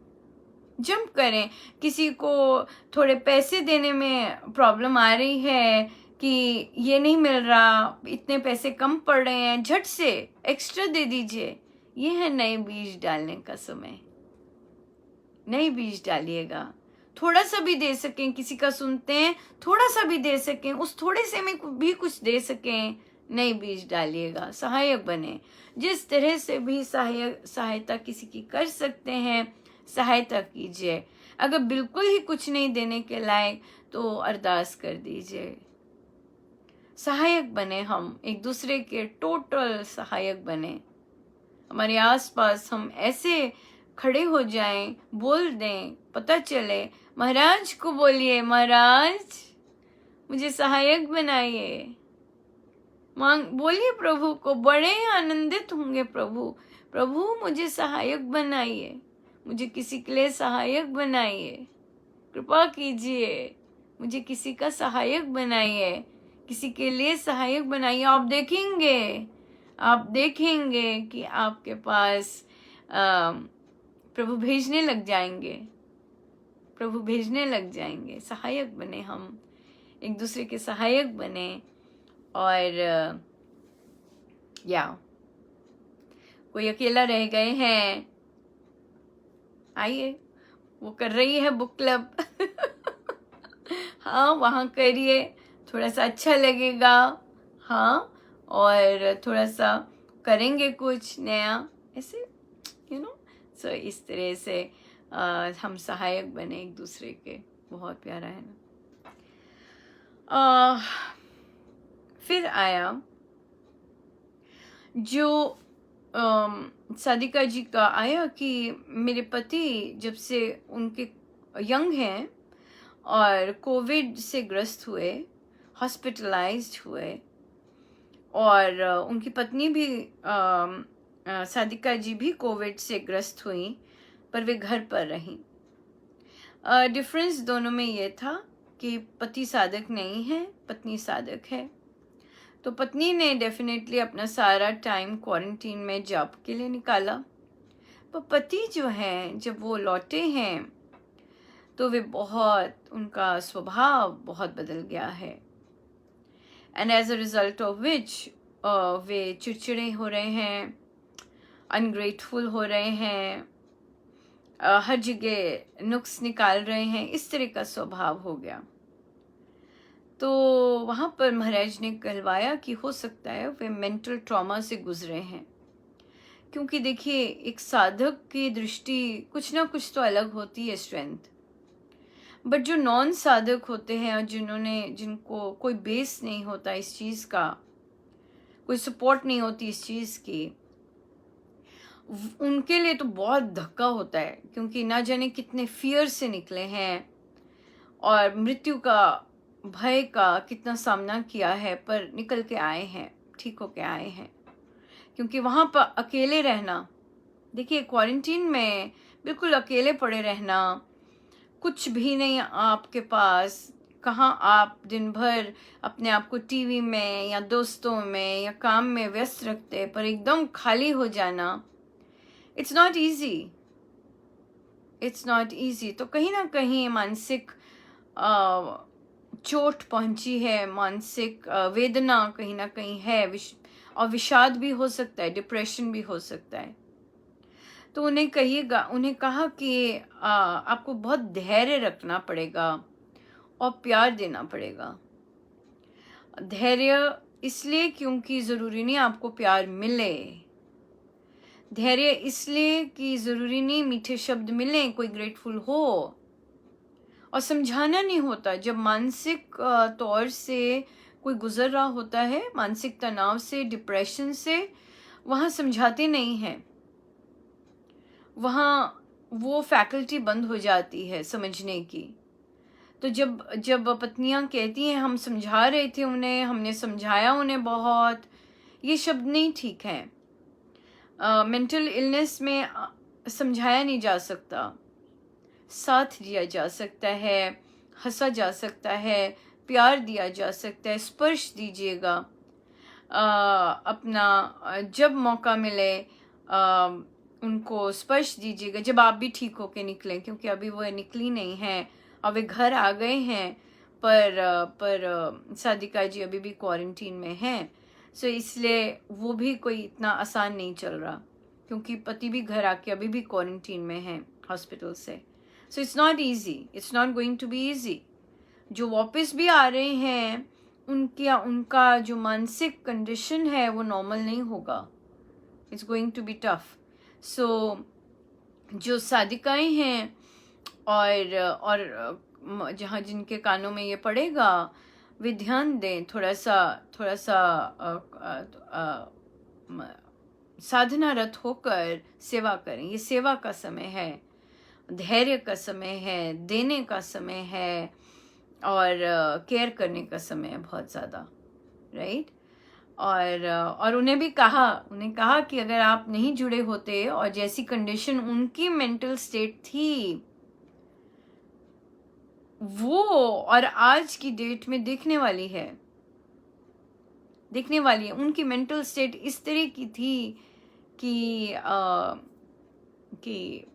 किसी को थोड़े पैसे देने में प्रॉब्लम आ रही है कि ये नहीं मिल रहा, इतने पैसे कम पड़ रहे हैं, झट से एक्स्ट्रा दे दीजिए। ये है नए बीज डालने का समय। नए बीज डालिएगा, थोड़ा सा भी दे सकें, किसी का सुनते हैं, थोड़ा सा भी दे सकें, उस थोड़े से में भी कुछ दे सकें, नए बीज डालिएगा, सहायक बने। जिस तरह से भी सहायता किसी की कर सकते हैं, सहायता कीजिए। अगर बिल्कुल ही कुछ नहीं देने के लायक तो अरदास कर दीजिए। सहायक बने, हम एक दूसरे के टोटल सहायक बने। हमारे आसपास हम ऐसे खड़े हो जाएं, बोल दें, पता चले, महाराज को बोलिए, महाराज मुझे सहायक बनाइए, मांग बोलिए प्रभु को, बड़े आनंदित होंगे प्रभु। प्रभु मुझे सहायक बनाइए, मुझे किसी के लिए सहायक बनाइए, कृपा कीजिए, मुझे किसी का सहायक बनाइए, किसी के लिए सहायक बनाइए। आप देखेंगे कि आपके पास प्रभु भेजने लग जाएंगे, प्रभु भेजने लग जाएंगे। सहायक बने, हम एक दूसरे के सहायक बने। और या कोई अकेला रह गए हैं, आइए, वो कर रही है बुक क्लब हाँ, वहाँ करिए, थोड़ा सा अच्छा लगेगा। हाँ, और थोड़ा सा करेंगे कुछ नया, ऐसे सो इस तरह से हम सहायक बने एक दूसरे के। बहुत प्यारा है ना। फिर आया जो सादिका जी का आया कि मेरे पति जब से उनके यंग हैं और कोविड से ग्रस्त हुए, हॉस्पिटलाइज्ड हुए, और उनकी पत्नी भी सादिका जी भी कोविड से ग्रस्त हुई, पर वे घर पर रहीं। डिफरेंस दोनों में ये था कि पति साधक नहीं है, पत्नी साधक है। तो पत्नी ने डेफिनेटली अपना सारा टाइम क्वारंटीन में जॉब के लिए निकाला, पर पति जो हैं जब वो लौटे हैं तो वे उनका स्वभाव बहुत बदल गया है। And as a result of which they चिड़चिड़े हो रहे हैं, अनग्रेटफुल हो रहे हैं, हर जगह नुक्स निकाल रहे हैं, इस तरह का स्वभाव हो गया। तो वहाँ पर महाराज ने कहलवाया कि हो सकता है वे मेंटल ट्रॉमा से गुजरे हैं, क्योंकि देखिए एक साधक की दृष्टि कुछ ना कुछ तो अलग होती है, स्ट्रेंथ। बट जो नॉन साधक होते हैं और जिनको कोई बेस नहीं होता इस चीज़ का, कोई सपोर्ट नहीं होती इस चीज़ की, उनके लिए तो बहुत धक्का होता है, क्योंकि ना जाने कितने फियर से निकले हैं और मृत्यु का भय का कितना सामना किया है, पर निकल के आए हैं, ठीक होके आए हैं। क्योंकि वहाँ पर अकेले रहना, देखिए क्वारंटीन में बिल्कुल अकेले पड़े रहना, कुछ भी नहीं आपके पास, कहाँ आप दिन भर अपने आप को टीवी में या दोस्तों में या काम में व्यस्त रखते, पर एकदम खाली हो जाना, इट्स नॉट ईजी। तो कहीं ना कहीं मानसिक चोट पहुंची है, मानसिक वेदना कहीं ना कहीं है, और विषाद भी हो सकता है, डिप्रेशन भी हो सकता है। तो उन्हें कहा कि आपको बहुत धैर्य रखना पड़ेगा और प्यार देना पड़ेगा। धैर्य इसलिए क्योंकि ज़रूरी नहीं आपको प्यार मिले, धैर्य इसलिए कि ज़रूरी नहीं मीठे शब्द मिलें, कोई ग्रेटफुल हो, और समझाना नहीं होता। जब मानसिक तौर से कोई गुजर रहा होता है, मानसिक तनाव से, डिप्रेशन से, वहाँ समझाते नहीं हैं, वहाँ वो फैकल्टी बंद हो जाती है समझने की। तो जब पत्नियां कहती हैं हम समझा रहे थे उन्हें, हमने समझाया उन्हें बहुत, ये शब्द नहीं ठीक है। मेंटल इलनेस में समझाया नहीं जा सकता, साथ दिया जा सकता है, हंसा जा सकता है, प्यार दिया जा सकता है, स्पर्श दीजिएगा। अपना जब मौका मिले उनको स्पर्श दीजिएगा, जब आप भी ठीक होके निकलें, क्योंकि अभी वो निकली नहीं हैं और वे घर आ गए हैं, पर सादिका जी अभी भी क्वारंटीन में हैं। सो इसलिए वो भी कोई इतना आसान नहीं चल रहा, क्योंकि पति भी घर आके अभी भी क्वारंटीन में हैं हॉस्पिटल से। So it's not easy, it's not going to be easy. जो वापस भी आ रहे हैं उनका जो मानसिक कंडीशन है वो नॉर्मल नहीं होगा, it's going to be tough. So जो सादिकाएं हैं और जहाँ जिनके कानों में ये पड़ेगा, वे ध्यान दें, थोड़ा सा साधनारत होकर सेवा करें। ये सेवा का समय है, धैर्य का समय है, देने का समय है, और केयर करने का समय है बहुत ज़्यादा, राइट। और उन्हें कहा कि अगर आप नहीं जुड़े होते और जैसी कंडीशन उनकी मेंटल स्टेट थी वो और आज की डेट में देखने वाली है, उनकी मेंटल स्टेट इस तरह की थी कि कि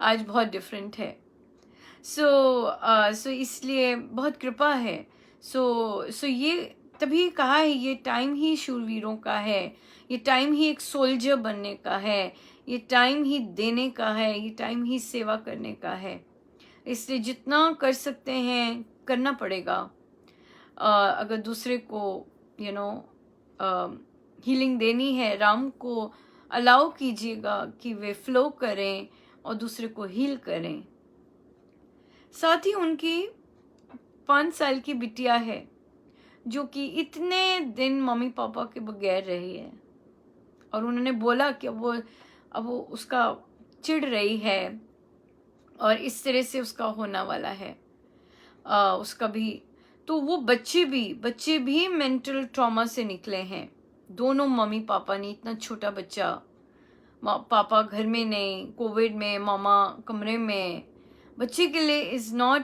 आज बहुत डिफरेंट है। सो इसलिए बहुत कृपा है। सो ये तभी कहा है, ये टाइम ही शूरवीरों का है, ये टाइम ही एक सोल्जर बनने का है, ये टाइम ही देने का है, ये टाइम ही सेवा करने का है। इसलिए जितना कर सकते हैं करना पड़ेगा। अगर दूसरे को यू नो हीलिंग देनी है, राम को अलाउ कीजिएगा कि वे फ्लो करें और दूसरे को हील करें। साथ ही उनकी 5 साल की बिटिया है जो कि इतने दिन मम्मी पापा के बगैर रही है और उन्होंने बोला कि अब वो उसका चिढ़ रही है और इस तरह से उसका होना वाला है। उसका भी तो वो बच्चे भी मेंटल ट्रॉमा से निकले हैं। दोनों मम्मी पापा ने, इतना छोटा बच्चा, पापा घर में नहीं, कोविड में मामा कमरे में। बच्चे के लिए इज़ नॉट,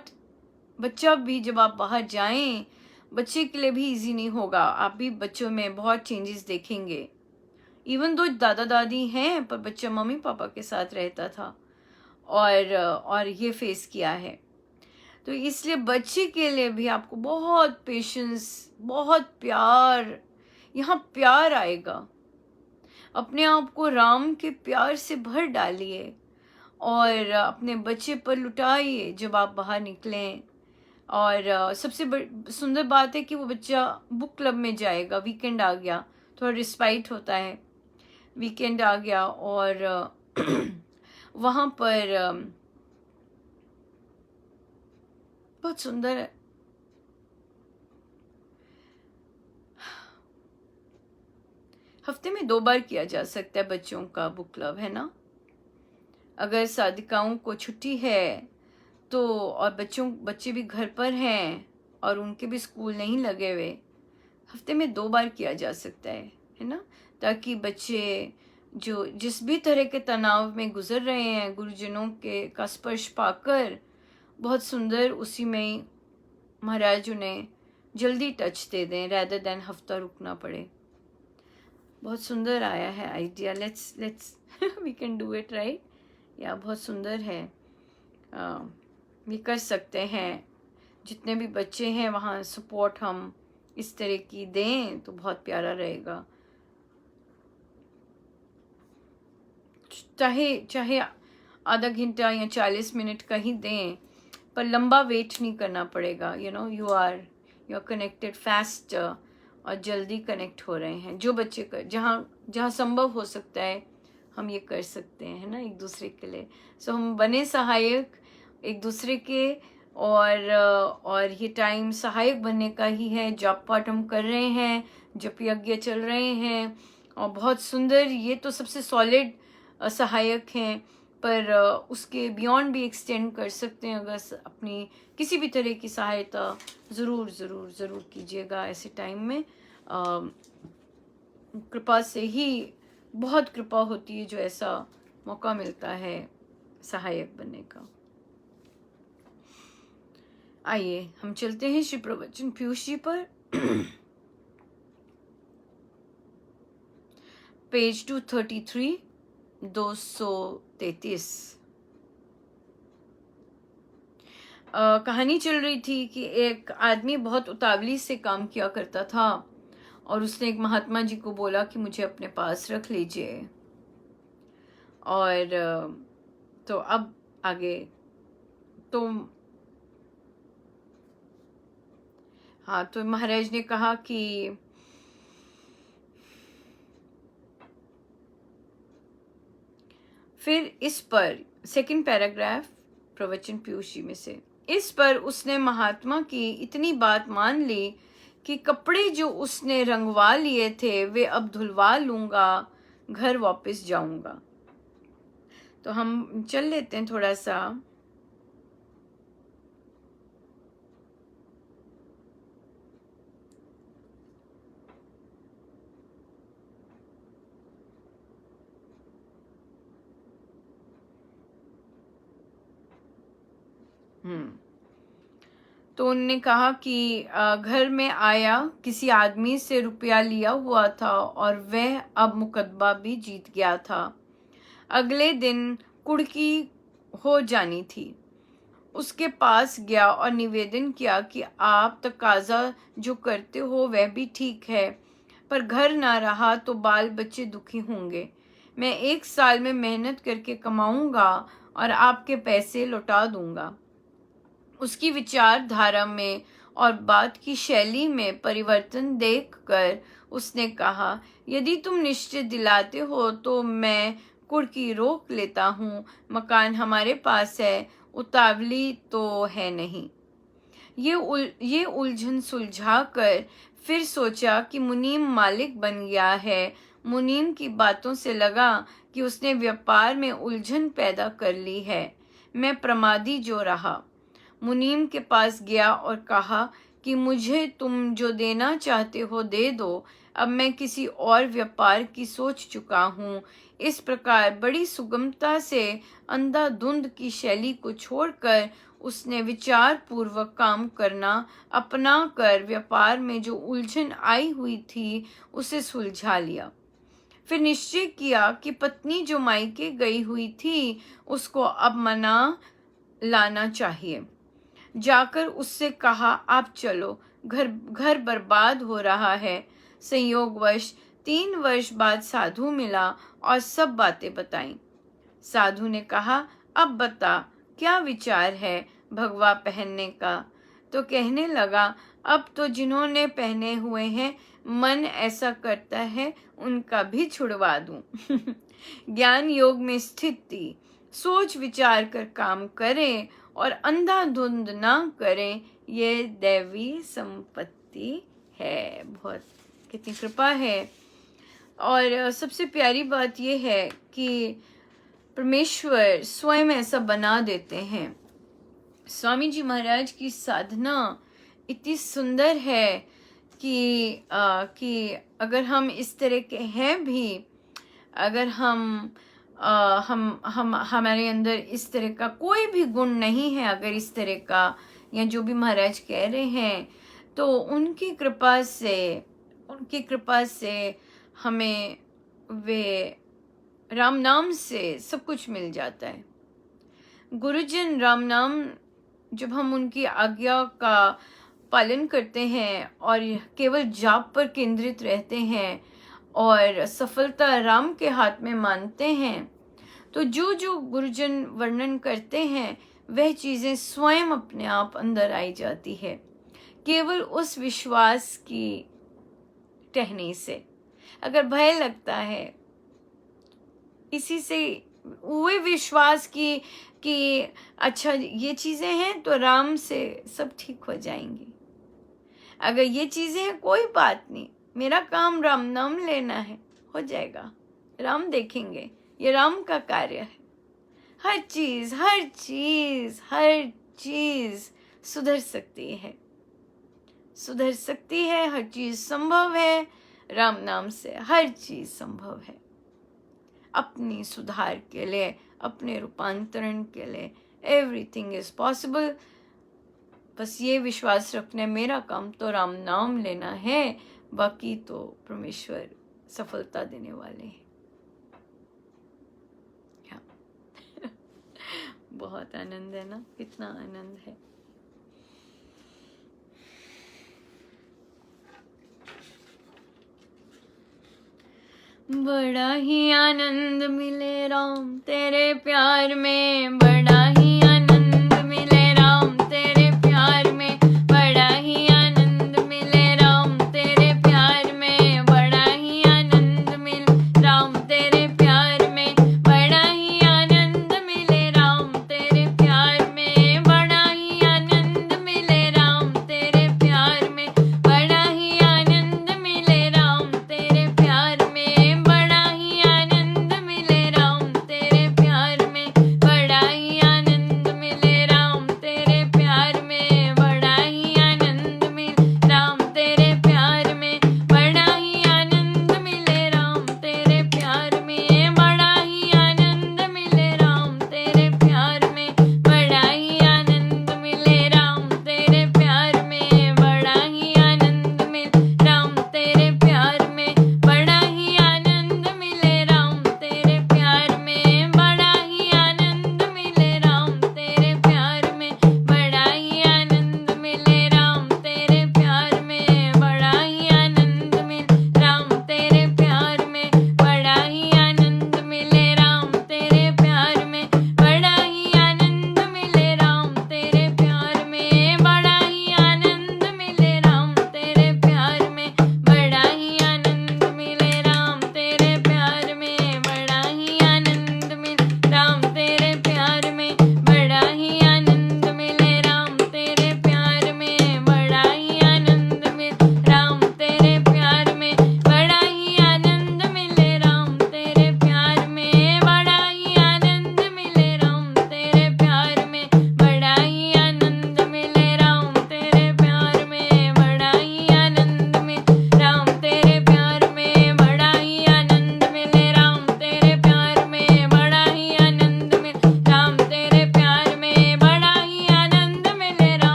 बच्चा भी जब आप बाहर जाएं बच्चे के लिए भी इजी नहीं होगा। आप भी बच्चों में बहुत चेंजेस देखेंगे। इवन दो दादा दादी हैं पर बच्चा मम्मी पापा के साथ रहता था और ये फेस किया है। तो इसलिए बच्चे के लिए भी आपको बहुत पेशेंस, बहुत प्यार, यहाँ प्यार आएगा। अपने आप को राम के प्यार से भर डालिए और अपने बच्चे पर लुटाइए जब आप बाहर निकलें। और सबसे सुंदर बात है कि वो बच्चा बुक क्लब में जाएगा। वीकेंड आ गया, थोड़ा रिस्पाइट होता है, वीकेंड आ गया और वहाँ पर बहुत सुंदर है। हफ्ते में 2 बार किया जा सकता है बच्चों का बुक क्लब, है ना। अगर साधिकाओं को छुट्टी है तो, और बच्चे भी घर पर हैं और उनके भी स्कूल नहीं लगे हुए, हफ्ते में 2 बार किया जा सकता है ना। ताकि बच्चे जो जिस भी तरह के तनाव में गुजर रहे हैं, गुरुजनों के का स्पर्श पाकर बहुत सुंदर उसी में महाराज उन्हें जल्दी टच दे दें, रैदर देन हफ्ता रुकना पड़े। बहुत सुंदर आया है idea. Let's we can do it, right. या बहुत सुंदर है। भी कर सकते हैं। जितने भी बच्चे हैं वहाँ सपोर्ट हम इस तरह की दें तो बहुत प्यारा रहेगा। चाहे आधा घंटा या 40 मिनट का ही दें, पर लंबा वेट नहीं करना पड़ेगा। यू आर कनेक्टेड फास्ट और जल्दी कनेक्ट हो रहे हैं। जो बच्चे जहाँ संभव हो सकता है हम ये कर सकते हैं, है ना, एक दूसरे के लिए। सो हम बने सहायक एक दूसरे के, और ये टाइम सहायक बनने का ही है। जप पाठ हम कर रहे हैं, जप यज्ञ चल रहे हैं और बहुत सुंदर, ये तो सबसे सॉलिड सहायक हैं, पर उसके बियॉन्ड भी एक्सटेंड कर सकते हैं। अगर अपनी किसी भी तरह की सहायता ज़रूर ज़रूर ज़रूर कीजिएगा ऐसे टाइम में। कृपा से ही बहुत कृपा होती है जो ऐसा मौका मिलता है सहायक बनने का। आइए हम चलते हैं श्री प्रवचन पीयूष जी पर। पेज 233, 233। कहानी चल रही थी कि एक आदमी बहुत उतावली से काम किया करता था और उसने एक महात्मा जी को बोला कि मुझे अपने पास रख लीजिए। और तो अब आगे तो हाँ, तो महाराज ने कहा कि फिर इस पर, सेकंड पैराग्राफ प्रवचन पीयूष जी में से, इस पर उसने महात्मा की इतनी बात मान ली कि कपड़े जो उसने रंगवा लिए थे वे अब धुलवा लूंगा, घर वापस जाऊंगा। तो हम चल लेते हैं थोड़ा सा। तो उनने कहा कि घर में आया, किसी आदमी से रुपया लिया हुआ था और वह अब मुकदमा भी जीत गया था। अगले दिन कुड़की हो जानी थी। उसके पास गया और निवेदन किया कि आप तकाजा जो करते हो वह भी ठीक है, पर घर ना रहा तो बाल बच्चे दुखी होंगे। मैं 1 साल में मेहनत करके कमाऊंगा और आपके पैसे लौटा दूंगा। उसकी विचारधारा में और बात की शैली में परिवर्तन देखकर उसने कहा, यदि तुम निश्चय दिलाते हो तो मैं कुड़की रोक लेता हूँ। मकान हमारे पास है, उतावली तो है नहीं। ये उलझन सुलझा कर फिर सोचा कि मुनीम मालिक बन गया है। मुनीम की बातों से लगा कि उसने व्यापार में उलझन पैदा कर ली है। मैं प्रमादी जो रहा। मुनीम के पास गया और कहा कि मुझे तुम जो देना चाहते हो दे दो, अब मैं किसी और व्यापार की सोच चुका हूँ। इस प्रकार बड़ी सुगमता से अंधाधुंध की शैली को छोड़कर उसने विचार पूर्वक काम करना अपना कर व्यापार में जो उलझन आई हुई थी उसे सुलझा लिया। फिर निश्चय किया कि पत्नी जो मायके गई हुई थी उसको अब मना लाना चाहिए। जाकर उससे कहा, आप चलो, घर बर्बाद हो रहा है। संयोगवश 3 वर्ष बाद साधु मिला और सब बातें बताईं। साधु ने कहा, अब बता क्या विचार है भगवा पहनने का? तो कहने लगा, अब तो जिन्होंने पहने हुए हैं मन ऐसा करता है उनका भी छुड़वा दूं। ज्ञान योग में स्थित थी, सोच विचार कर काम करें और अंधाधुंध ना करें, ये दैवी संपत्ति है। बहुत कितनी कृपा है। और सबसे प्यारी बात यह है कि परमेश्वर स्वयं ऐसा बना देते हैं। स्वामी जी महाराज की साधना इतनी सुंदर है कि अगर हम इस तरह के हैं भी, अगर हम हमारे अंदर इस तरह का कोई भी गुण नहीं है, अगर इस तरह का या जो भी महाराज कह रहे हैं, तो उनकी कृपा से हमें वे राम नाम से सब कुछ मिल जाता है। गुरुजन राम नाम जब हम उनकी आज्ञा का पालन करते हैं और केवल जाप पर केंद्रित रहते हैं और सफलता राम के हाथ में मानते हैं, तो जो जो गुरुजन वर्णन करते हैं वह चीज़ें स्वयं अपने आप अंदर आई जाती है, केवल उस विश्वास की टहनी से। अगर भय लगता है, इसी से हुए विश्वास कि अच्छा ये चीज़ें हैं तो राम से सब ठीक हो जाएंगी। अगर ये चीज़ें हैं कोई बात नहीं, मेरा काम राम नाम लेना है, हो जाएगा, राम देखेंगे, ये राम का कार्य है। हर चीज़ सुधर सकती है, हर चीज़ संभव है। राम नाम से हर चीज़ संभव है। अपनी सुधार के लिए, अपने रूपांतरण के लिए एवरीथिंग इज पॉसिबल। बस ये विश्वास रखना, मेरा काम तो राम नाम लेना है, बाकी तो परमेश्वर सफलता देने वाले हैं। बहुत आनंद है ना, कितना आनंद है। बड़ा ही आनंद मिले राम तेरे प्यार में, बड़ा ही आनंद मिले राम तेरे प्यार में, बड़ा ही आनंद मिले राम तेरे प्यार में, बड़ा ही आनंद मिले राम तेरे प्यार में, बड़ा ही आनंद मिले राम तेरे प्यार में, बड़ा ही आनंद मिले राम तेरे प्यार में, बड़ा ही आनंद मिले राम तेरे प्यार में, बड़ा ही आनंद मिले राम तेरे प्यार में, बड़ा ही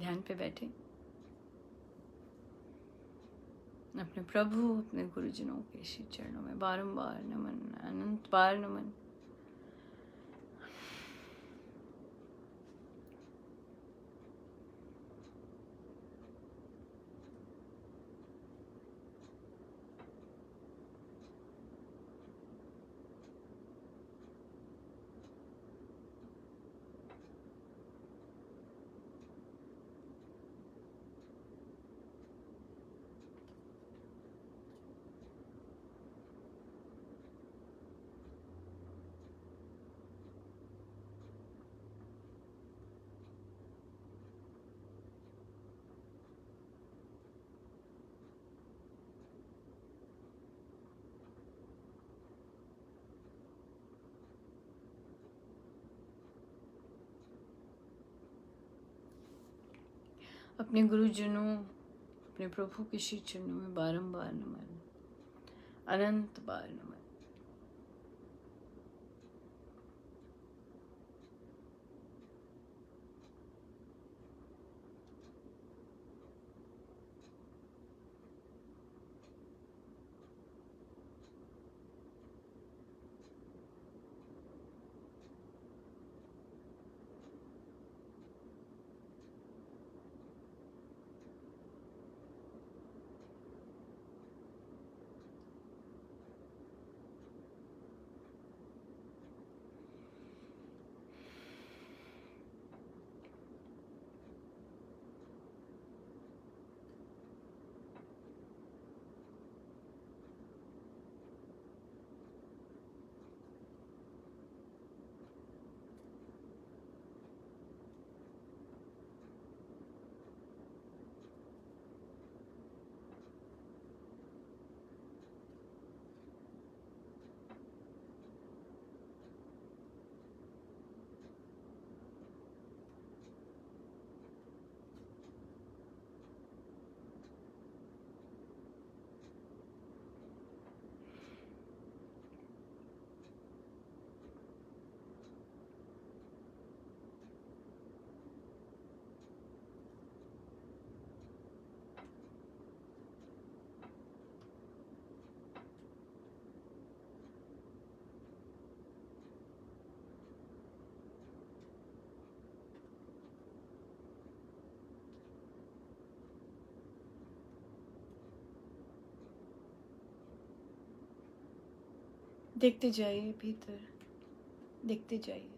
ध्यान पे बैठे, अपने प्रभु अपने गुरुजनों के श्री चरणों में बारंबार नमन, अनंत बार नमन। अपने गुरुजनों, अपने प्रभु के श्री चरणों में बारंबार नमन, अनंत बार नमन। देखते जाइए भीतर, देखते जाइए।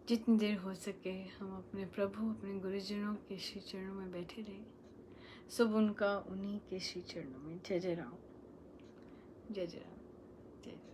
जितनी देर हो सके हम अपने प्रभु अपने गुरुजनों के श्री चरणों में बैठे रहे। सब उनका उन्हीं के श्री चरणों में। जय जय राम, जय जय राम, जय जय।